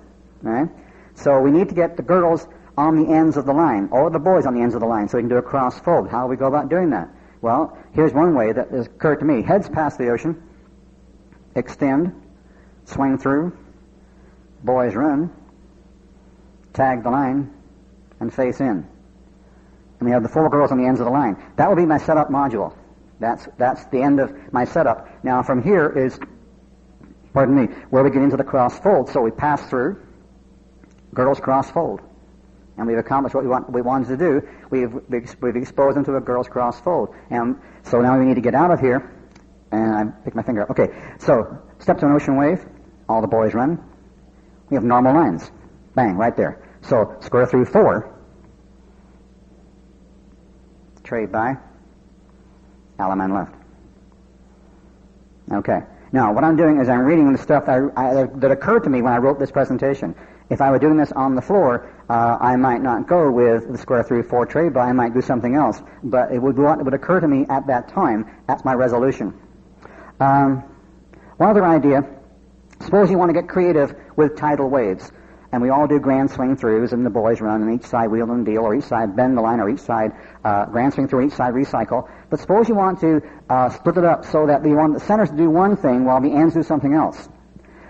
Right? So we need to get the girls on the ends of the line, or the boys on the ends of the line, so we can do a cross-fold. How do we go about doing that? Well, here's one way that has occurred to me. Heads past the ocean, extend, swing through, boys run, tag the line, and face in. And we have the 4 girls on the ends of the line. That will be my setup module. That's the end of my setup. Now from here is, pardon me, where we get into the cross-fold. So we pass through, girls cross-fold. And we've accomplished what we wanted to do. We've exposed them to a girls cross-fold. And so now we need to get out of here. And I pick my finger up. Okay, so step to an ocean wave. All the boys run. We have normal lines. Bang, right there. So square through 4. Trade by Alaman left. Okay. Now, what I'm doing is I'm reading the stuff that occurred to me when I wrote this presentation. If I were doing this on the floor, I might not go with the square through 4 trade by. I might do something else. But it would occur to me at that time. That's my resolution. One other idea. Suppose you want to get creative with tidal waves. And we all do grand swing throughs, and the boys run, and each side wheel and deal, or each side bend the line, or each side grand swing through, each side recycle. But suppose you want to split it up so that you want the centers to do one thing while the ends do something else.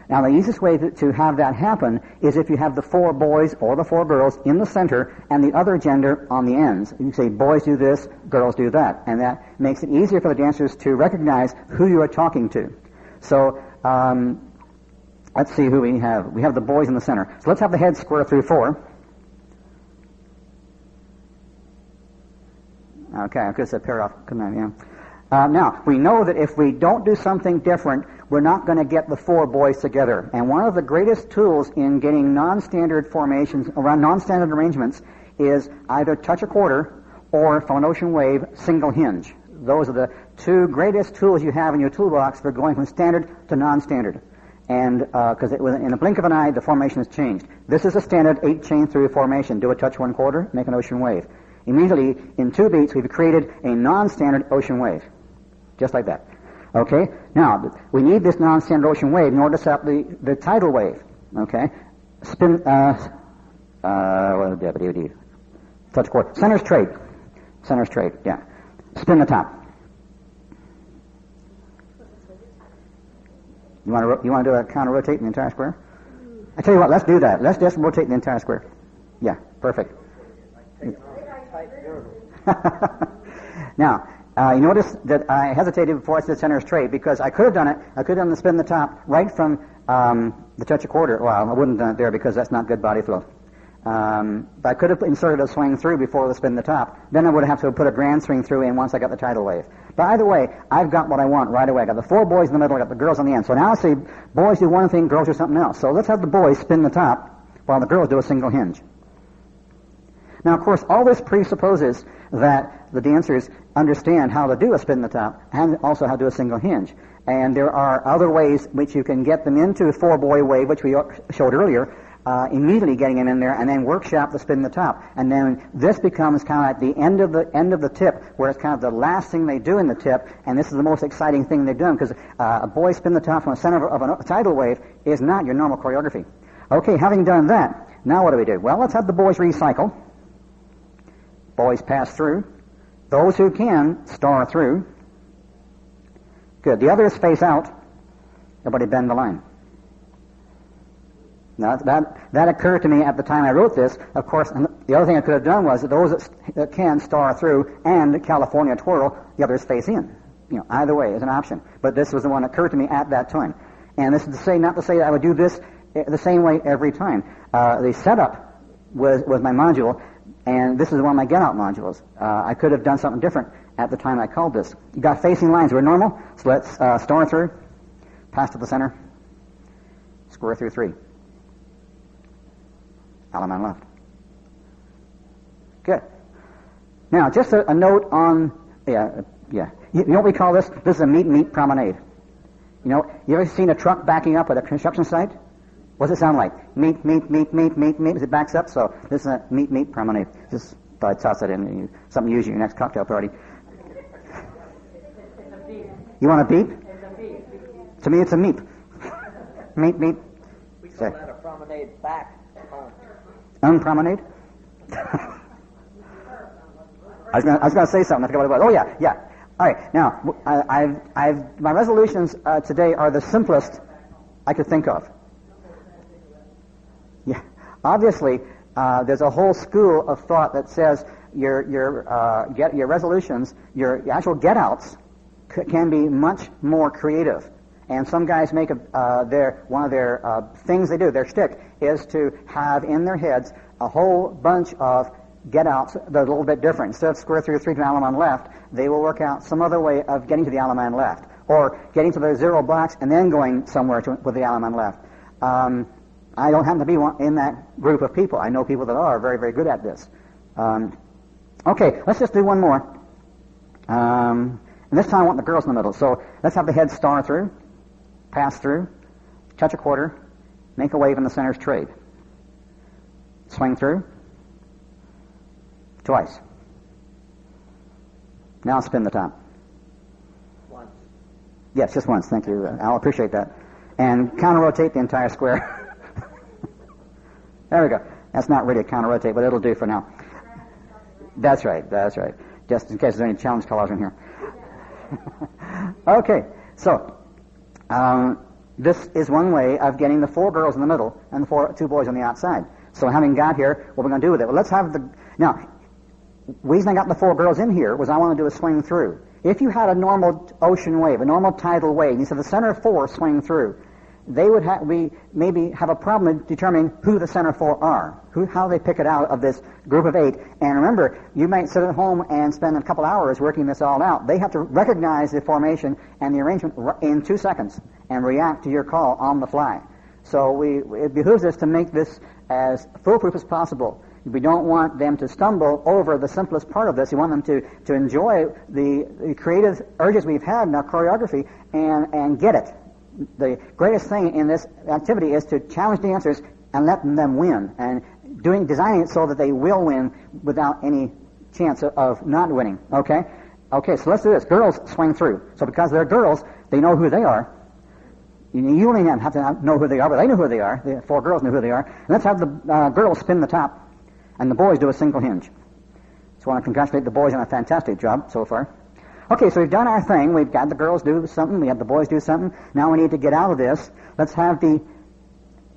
Now, the easiest way to have that happen is if you have the 4 boys or the 4 girls in the center and the other gender on the ends. You say, boys do this, girls do that. And that makes it easier for the dancers to recognize who you are talking to. So, let's see who we have. We have the boys in the center. So let's have the head square through 4. Okay, I could have said pair off, couldn't I? Yeah. Now, we know that if we don't do something different, we're not going to get the 4 boys together. And one of the greatest tools in getting non-standard formations, around non-standard arrangements, is either touch a quarter or, from an ocean wave, single hinge. Those are the 2 greatest tools you have in your toolbox for going from standard to non-standard. And because in a blink of an eye, the formation has changed. This is a standard 8-chain through formation. Do a touch 1 quarter, make an ocean wave. Immediately, in 2 beats, we've created a non-standard ocean wave. Just like that. Okay? Now, we need this non-standard ocean wave in order to set up the tidal wave. Okay? Spin, touch chord. Center straight. Center straight, yeah. Spin the top. You want to do a counter rotate in the entire square? I tell you what, let's do that. Let's just rotate the entire square. Yeah, perfect. Now, you notice that I hesitated before I said center straight because I could have done it. I could have done the spin the top right from the touch a quarter. Well, I wouldn't have done it there because that's not good body flow. But I could have inserted a swing through before the spin the top. Then I would have to put a grand swing through in once I got the tidal wave. But either way, I've got what I want right away. I got the 4 boys in the middle, I got the girls on the end. So now I see boys do one thing, girls do something else. So let's have the boys spin the top while the girls do a single hinge. Now, of course, all this presupposes that the dancers understand how to do a spin the top and also how to do a single hinge. And there are other ways which you can get them into a 4-boy wave, which we showed earlier, immediately getting them in there, and then workshop the spin the top. And then this becomes kind of at the end of the tip, where it's kind of the last thing they do in the tip, and this is the most exciting thing they've done, because a boy spin the top from the center of a tidal wave is not your normal choreography. Okay, having done that, now what do we do? Well, let's have the boys recycle. Boys pass through. Those who can, star through. Good. The others face out. Everybody bend the line. Now, that occurred to me at the time I wrote this. Of course, and the other thing I could have done was that those that can star through and California twirl, the others face in. You know, either way is an option. But this was the one that occurred to me at that time. And this is to say, not to say that I would do this the same way every time. The setup was my module, and this is one of my get-out modules. I could have done something different at the time I called this. You got facing lines. We're normal, so let's star through, pass to the center, square through 3. Element left. Good. Now, just a note on, You know what we call this? This is a meet promenade. You know, you ever seen a truck backing up at a construction site? What does it sound like? Meet, as it backs up. So this is a meet promenade. Just thought I'd toss that in. Something to use at your next cocktail party. You want a beep? To me, it's a meep. Meet. We call that a promenade back home. Promenade? I was going to say something. I forgot what it was. Oh, yeah. All right. Now, my resolutions today are the simplest I could think of. Yeah. Obviously, there's a whole school of thought that says your resolutions, your actual get-outs, can be much more creative. And some guys make one of their things they do, their shtick, is to have in their heads a whole bunch of get-outs that are a little bit different. Instead of square through 3 to Alaman left, they will work out some other way of getting to the Alaman left, or getting to the 0 blocks and then going somewhere with the Alaman left. I don't happen to be in that group of people. I know people that are very, very good at this. Okay, let's just do one more. And this time I want the girls in the middle. So let's have the head star through, pass through, touch a quarter, make a wave in the center straight. Swing through. Twice. Now spin the top. Once. Yes, just once. Thank you. I'll appreciate that. And counter-rotate the entire square. There we go. That's not really a counter-rotate, but it'll do for now. That's right. Just in case there's any challenge colors in here. Okay, so this is one way of getting the 4 girls in the middle and the 2 boys on the outside. So having got here, what we're going to do with it? Well, let's have the... Now, the reason I got the 4 girls in here was I want to do a swing through. If you had a normal ocean wave, a normal tidal wave, and you said the center 4 swing through, they would maybe have a problem in determining who the center 4 are, how they pick it out of this group of 8. And remember, you might sit at home and spend a couple hours working this all out. They have to recognize the formation and the arrangement in 2 seconds and react to your call on the fly. So it behooves us to make this as foolproof as possible. We don't want them to stumble over the simplest part of this. We want them to enjoy the creative urges we've had in our choreography and get it. The greatest thing in this activity is to challenge dancers and let them win, and designing it so that they will win without any chance of not winning. Okay, so let's do this. Girls swing through. So because they're girls, they know who they are. You only have to know who they are, but they know who they are. The 4 girls know who they are. And let's have the girls spin the top, and the boys do a single hinge. So I want to congratulate the boys on a fantastic job so far. Okay, so we've done our thing. We've got the girls do something. We have the boys do something. Now we need to get out of this. Let's have the...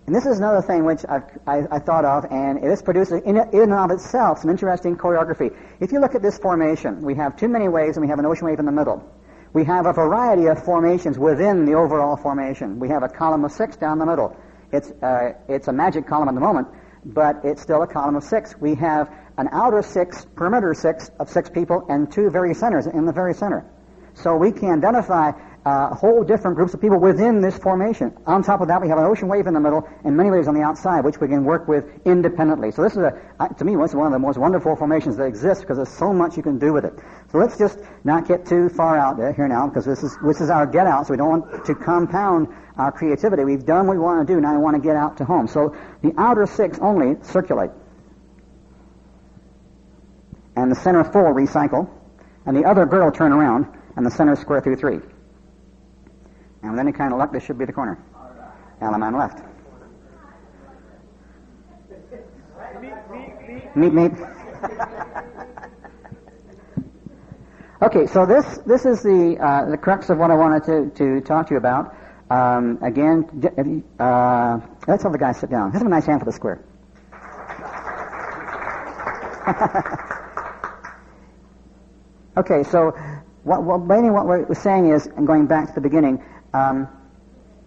And this is another thing which I thought of, and this produces in and of itself some interesting choreography. If you look at this formation, we have 2 mini waves and we have an ocean wave in the middle. We have a variety of formations within the overall formation. We have a column of 6 down the middle. It's a magic column at the moment, but it's still a column of 6. We have an outer 6, perimeter 6 of 6 people, and 2 very centers in the very center. So we can identify whole different groups of people within this formation. On top of that, we have an ocean wave in the middle and many waves on the outside, which we can work with independently. So this is, to me, one of the most wonderful formations that exists because there's so much you can do with it. So let's just not get too far out there here now, because this is our get out, so we don't want to compound our creativity. We've done what we want to do, now we want to get out to home. So the outer 6 only circulate. And the center 4 recycle. And the other girl turn around, and the center square through 3. And with any kind of luck, this should be the corner. Alaman left. Meet. Okay, so this is the crux of what I wanted to talk to you about. Again, let's have the guys sit down. Let's have a nice hand for the square. Okay, so what we're saying is, and going back to the beginning,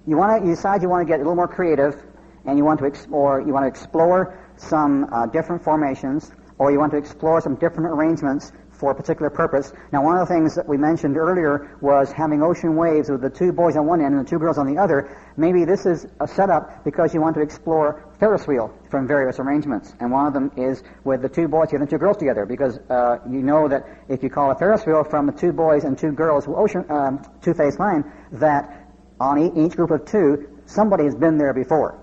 you decide you want to get a little more creative, and you want to explore some different formations, or you want to explore some different arrangements for a particular purpose. Now, one of the things that we mentioned earlier was having ocean waves with the 2 boys on one end and the 2 girls on the other. Maybe this is a setup because you want to explore Ferris wheel from various arrangements. And one of them is with the 2 boys and the 2 girls together, because you know that if you call a Ferris wheel from the 2 boys and 2 girls ocean two-phase line, that on each group of 2, somebody has been there before.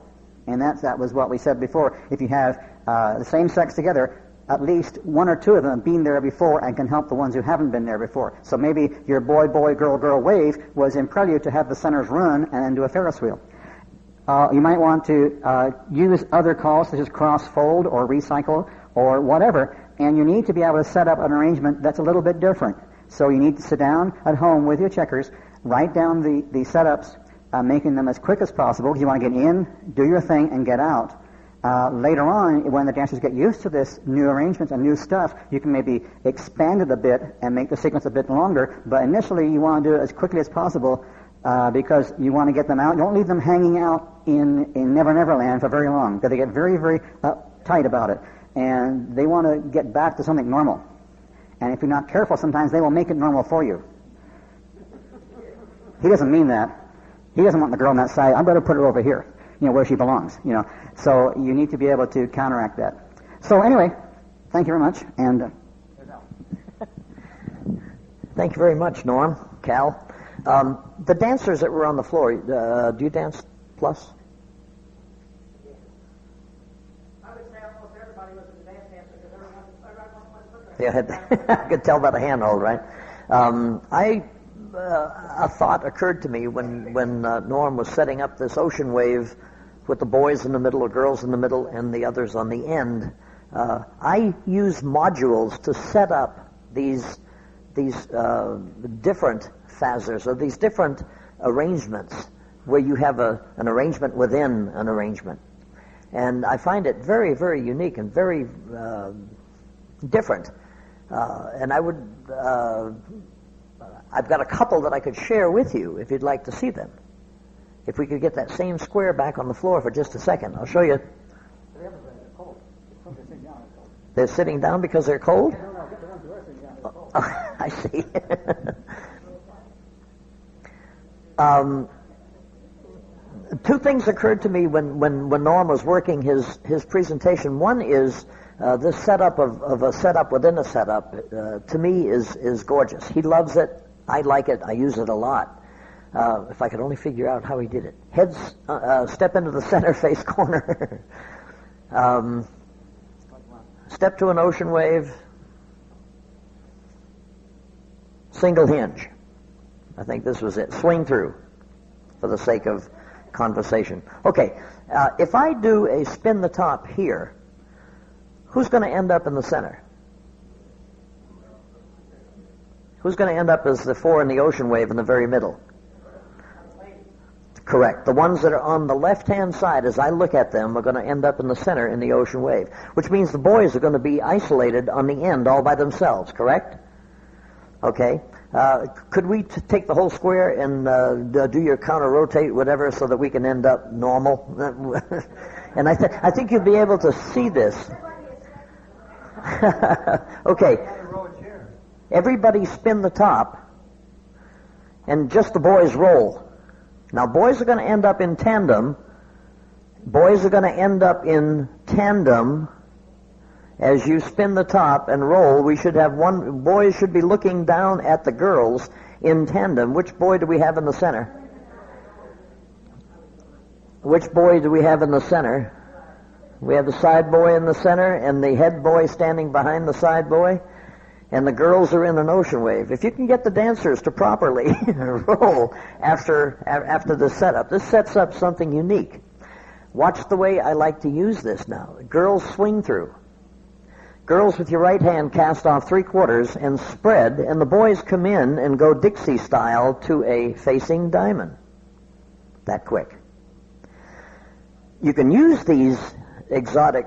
And that was what we said before. If you have the same sex together, at least 1 or 2 of them have been there before and can help the ones who haven't been there before. So maybe your boy, girl wave was in prelude to have the centers run and then do a Ferris wheel. You might want to use other calls such as cross-fold or recycle or whatever, and you need to be able to set up an arrangement that's a little bit different. So you need to sit down at home with your checkers, write down the setups, making them as quick as possible, because you want to get in, do your thing, and get out. Later on, when the dancers get used to this new arrangements and new stuff, you can maybe expand it a bit and make the sequence a bit longer, but initially you want to do it as quickly as possible because you want to get them out. Don't leave them hanging out in Never Never Land for very long, because they get very, very tight about it, and they want to get back to something normal. And if you're not careful, sometimes they will make it normal for you. He doesn't mean that. He doesn't want the girl on that side. I better put her over here, where she belongs, So you need to be able to counteract that. So anyway, thank you very much, and Thank you very much, Norm, Cal. The dancers that were on the floor, do you dance plus? I would say almost everybody was a dance dancer because everyone was Yeah, I could tell by the handhold, right? A thought occurred to me when Norm was setting up this ocean wave with the boys in the middle, or girls in the middle, and the others on the end. I use modules to set up these different phasers, or these different arrangements, where you have an arrangement within an arrangement. And I find it very, very unique and very different. And I've got a couple that I could share with you if you'd like to see them. If we could get that same square back on the floor for just a second, I'll show you. They're sitting down because they're cold? Oh, I see. Two things occurred to me when Norm was working his presentation. One is this setup of a setup within a setup, to me, is gorgeous. He loves it. I like it. I use it a lot. If I could only figure out how he did it. Heads, step into the center face corner. Step to an ocean wave. Single hinge. I think this was it. Swing through. for the sake of conversation. Okay, if I do a spin the top here, who's going to end up in the center? Who's going to end up as the 4 in the ocean wave in the very middle? Correct. The ones that are on the left-hand side, as I look at them, are going to end up in the center in the ocean wave, which means the boys are going to be isolated on the end all by themselves, correct? Okay. Could we take the whole square and do your counter-rotate, whatever, so that we can end up normal? And I think you'll be able to see this. Okay. Everybody spin the top, and just the boys roll. Now, boys are going to end up in tandem. Boys are going to end up in tandem. As you spin the top and roll, we should have one. Boys should be looking down at the girls in tandem. Which boy do we have in the center? Which boy do we have in the center? We have the side boy in the center and the head boy standing behind the side boy. And the girls are in an ocean wave. If you can get the dancers to properly roll after the setup, this sets up something unique. Watch the way I like to use this now. Girls swing through. Girls with your right hand cast off 3/4 and spread, and the boys come in and go Dixie style to a facing diamond. That quick. You can use these exotic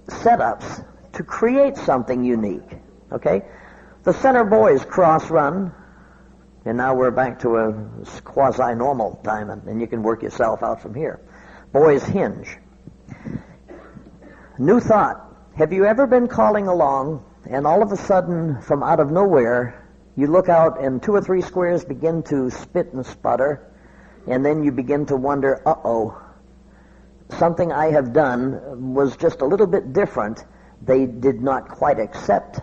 setups to create something unique. Okay? The center boys cross run, and now we're back to a quasi-normal diamond, and you can work yourself out from here. Boys hinge. New thought. Have you ever been calling along, and all of a sudden, from out of nowhere, you look out and 2 or 3 squares begin to spit and sputter, and then you begin to wonder, uh-oh, something I have done was just a little bit different. They did not quite accept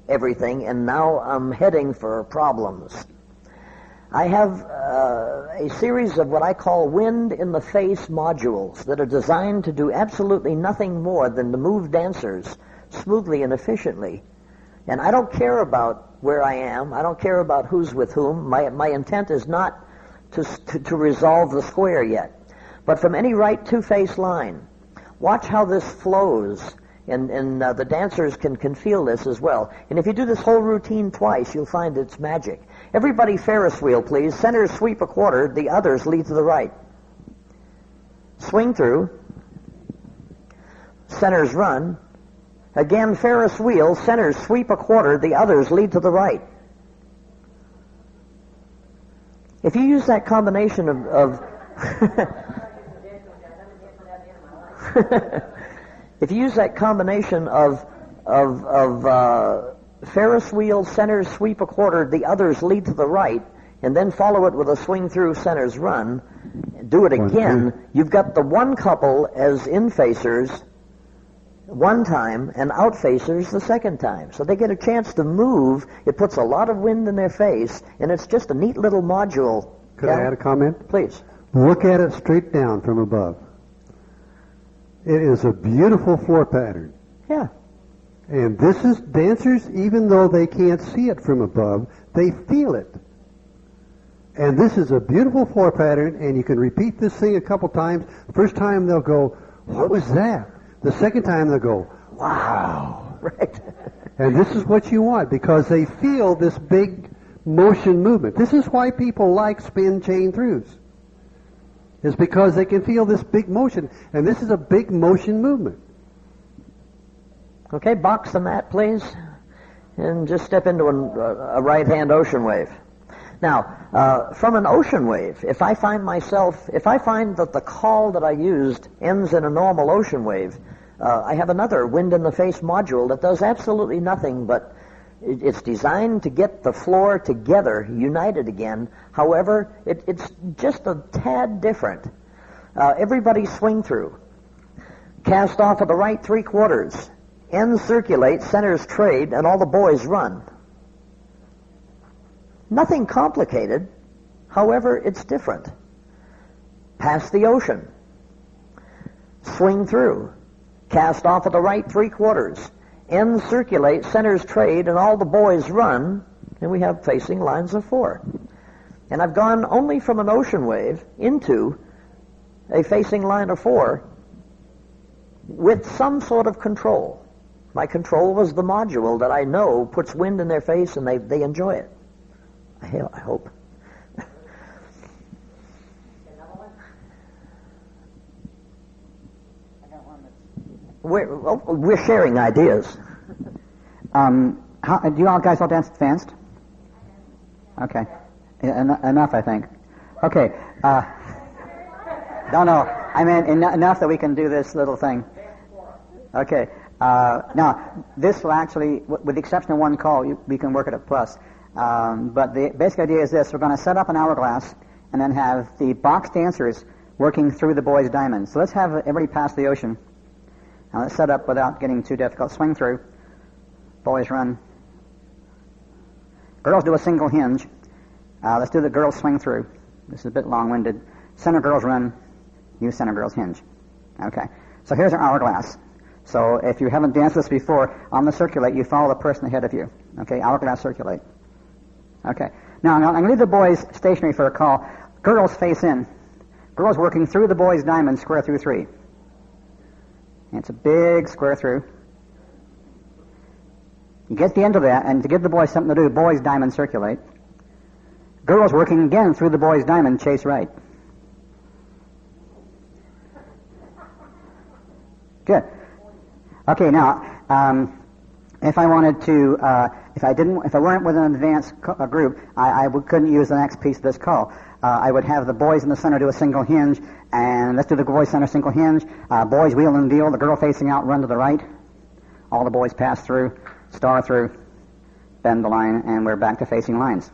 everything, and now I'm heading for problems. I have a series of what I call wind-in-the-face modules that are designed to do absolutely nothing more than to move dancers smoothly and efficiently. And I don't care about where I am. I don't care about who's with whom. My intent is not to resolve the square yet. But from any right two-face line, watch how this flows, and the dancers can feel this as well. And if you do this whole routine twice, you'll find it's magic. Everybody Ferris wheel, please. Centers sweep 1/4, the others lead to the right. Swing through. Centers run. Again, Ferris wheel, centers sweep 1/4, the others lead to the right. If you use that combination of if you use that combination of Ferris wheel, centers sweep 1/4, the others lead to the right, and then follow it with a swing through, centers run, do it again, you've got the one couple as in-facers one time and out-facers the second time. So they get a chance to move. It puts a lot of wind in their face, and it's just a neat little module. Could I add a comment? Please. Look at it straight down from above. It is a beautiful floor pattern. Yeah. And this is dancers, even though they can't see it from above, they feel it. And this is a beautiful floor pattern, and you can repeat this thing a couple times. First time they'll go, what was that? The second time they'll go, wow. Right. And this is what you want, because they feel this big motion movement. This is why people like spin chain throughs. It's because they can feel this big motion, and this is a big motion movement. Okay, box the mat, please, and just step into a right-hand ocean wave. Now, from an ocean wave, if I find that the call that I used ends in a normal ocean wave, I have another wind-in-the-face module that does absolutely nothing, but it's designed to get the floor together, united again. However, it's just a tad different. Everybody swing through. Cast off of the right 3/4. Ends circulate, centers trade, and all the boys run. Nothing complicated. However, it's different. Pass the ocean. Swing through. Cast off of the right 3/4. Ends circulate, centers trade, and all the boys run. and we have facing lines of 4. And I've gone only from an ocean wave into a facing line of 4 with some sort of control. My control was the module that I know puts wind in their face and they enjoy it. I hope. We're sharing ideas. Do you all guys all dance advanced? Okay. Enough, I think. Okay. No. I mean, enough that we can do this little thing. Okay. Now, this will actually, with the exception of one call, we can work it at plus. But the basic idea is this. We're going to set up an hourglass and then have the box dancers working through the boys' diamonds. So let's have everybody pass the ocean. Now let's set up without getting too difficult. Swing through. Boys run. Girls do a single hinge. Let's do the girls swing through. This is a bit long-winded. Center girls run. You center girls hinge. Okay. So here's our hourglass. So if you haven't danced this before, on the circulate, you follow the person ahead of you. Okay, hourglass circulate. Okay. Now, I'm going to leave the boys stationary for a call. Girls face in. Girls working through the boys' diamond, square through 3. And it's a big square through. You get the end of that, and to give the boys something to do, boys' diamond circulate. Girls working again through the boys' diamond, chase right. Good. Okay, now, if I wanted to, if I weren't with an advanced group, I couldn't use the next piece of this call. I would have the boys in the center do a single hinge, and let's do the boys center single hinge. Boys wheel and deal, the girl facing out, run to the right. All the boys pass through, star through, bend the line, and we're back to facing lines.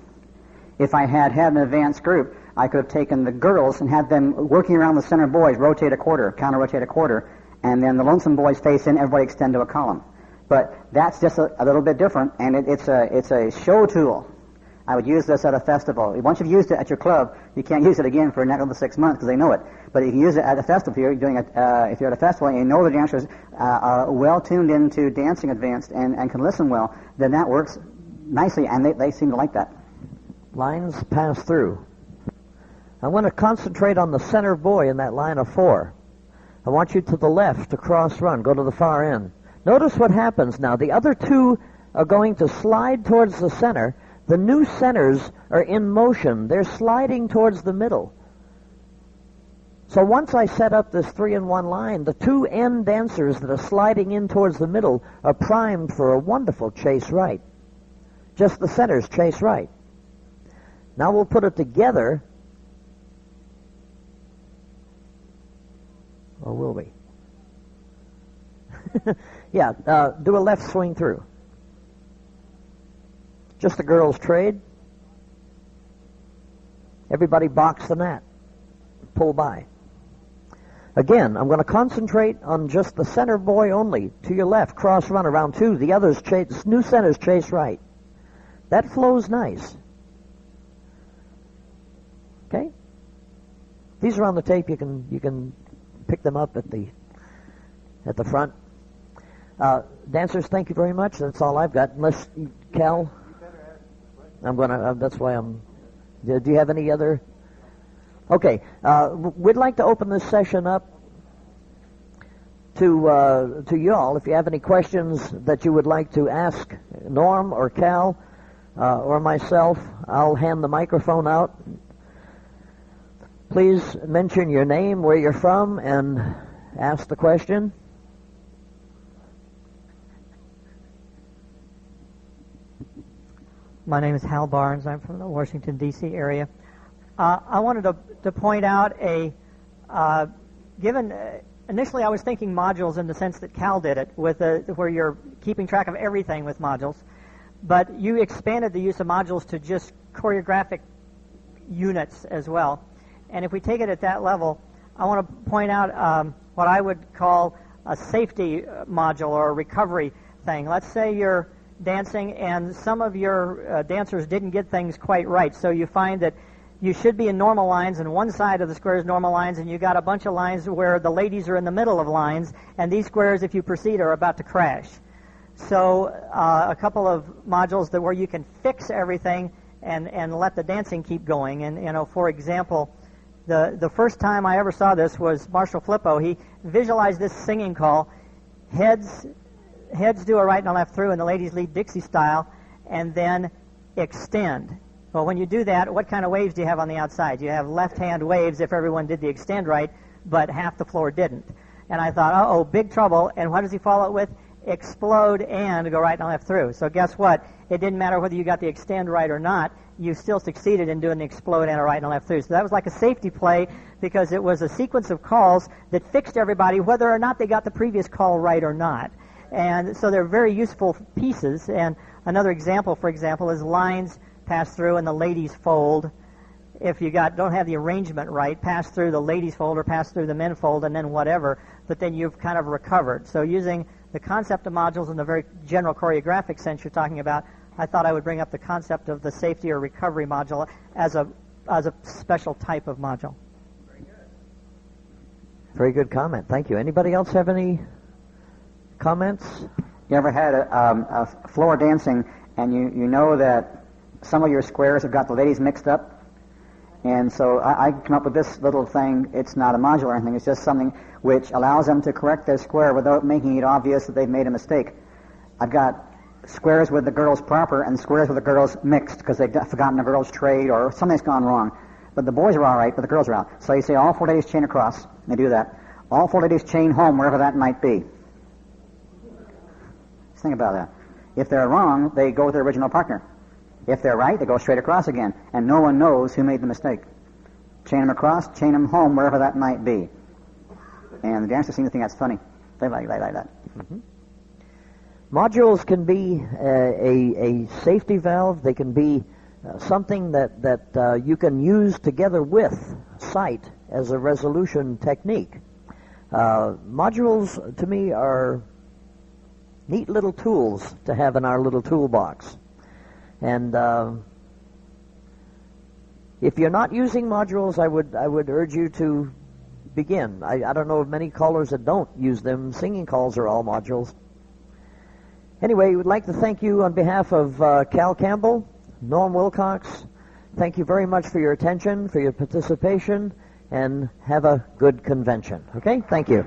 If I had an advanced group, I could have taken the girls and had them working around the center boys, rotate a quarter, counter-rotate a quarter, and then the lonesome boys face in, everybody extend to a column. But that's just a little bit different, and it's a show tool. I would use this at a festival. Once you've used it at your club, you can't use it again for another 6 months because they know it. But if you use it at a festival, if you're at a festival and you know the dancers are well tuned into dancing advanced and can listen well, then that works nicely, and they seem to like that. Lines pass through. I want to concentrate on the center boy in that line of 4. I want you to the left to cross run, go to the far end. Notice what happens now. The other 2 are going to slide towards the center. The new centers are in motion. They're sliding towards the middle. So once I set up this 3-in-1 line, the 2 end dancers that are sliding in towards the middle are primed for a wonderful chase right. Just the centers chase right. Now we'll put it together. Or will we? Yeah, do a left swing through. Just the girls trade. Everybody box the mat. Pull by. Again, I'm going to concentrate on just the center boy only. To your left, cross run around 2. The others chase, new centers chase right. That flows nice. Okay? These are on the tape. You can pick them up at the front. Dancers, thank you very much. That's all I've got. Unless Cal, I'm gonna. That's why I'm. Do you have any other? Okay. We'd like to open this session up to you all. If you have any questions that you would like to ask Norm or Cal or myself, I'll hand the microphone out. Please mention your name, where you're from, and ask the question. My name is Hal Barnes. I'm from the Washington, D.C. area. I wanted to point out initially I was thinking modules in the sense that Cal did it, where you're keeping track of everything with modules. But you expanded the use of modules to just choreographic units as well. And if we take it at that level, I want to point out what I would call a safety module or a recovery thing. Let's say you're dancing and some of your dancers didn't get things quite right. So you find that you should be in normal lines and one side of the square is normal lines and you got a bunch of lines where the ladies are in the middle of lines and these squares, if you proceed, are about to crash. So a couple of modules where you can fix everything and let the dancing keep going. And, you know, for example, the first time I ever saw this was Marshall Flippo. He visualized this singing call. Heads do a right and a left through, and the ladies lead Dixie style, and then extend. Well, when you do that, what kind of waves do you have on the outside? You have left-hand waves if everyone did the extend right, but half the floor didn't. And I thought, uh-oh, big trouble. And what does he follow it with? Explode and go right and left through. So guess what? It didn't matter whether you got the extend right or not. You still succeeded in doing the explode and a right and a left through. So that was like a safety play because it was a sequence of calls that fixed everybody whether or not they got the previous call right or not. And so they're very useful pieces. And another example, for example, is lines pass through and the ladies fold. If you don't have the arrangement right, pass through the ladies fold or pass through the men fold and then whatever, but then you've kind of recovered. So using the concept of modules in the very general choreographic sense you're talking about, I thought I would bring up the concept of the safety or recovery module as a special type of module. Very good comment. Thank you. Anybody else have any comments? You ever had a floor dancing and you know that some of your squares have got the ladies mixed up? And so I come up with this little thing. It's not a module or anything. It's just something which allows them to correct their square without making it obvious that they've made a mistake. I've got squares with the girls proper and squares with the girls mixed because they've forgotten the girls' trade or something's gone wrong. But the boys are all right, but the girls are out. So you say all 4 ladies chain across. They do that. All 4 ladies chain home, wherever that might be. Just think about that. If they're wrong, they go with their original partner. If they're right, they go straight across again, and no one knows who made the mistake. Chain them across, chain them home, wherever that might be. And the dancers seem to think that's funny. They like that. Mm-hmm. Modules can be a safety valve. They can be something that you can use together with sight as a resolution technique. Modules, to me, are neat little tools to have in our little toolbox. And if you're not using modules, I would urge you to begin. I don't know of many callers that don't use them. Singing calls are all modules. Anyway, we would like to thank you on behalf of Cal Campbell, Norm Wilcox. Thank you very much for your attention, for your participation, and have a good convention. Okay? Thank you.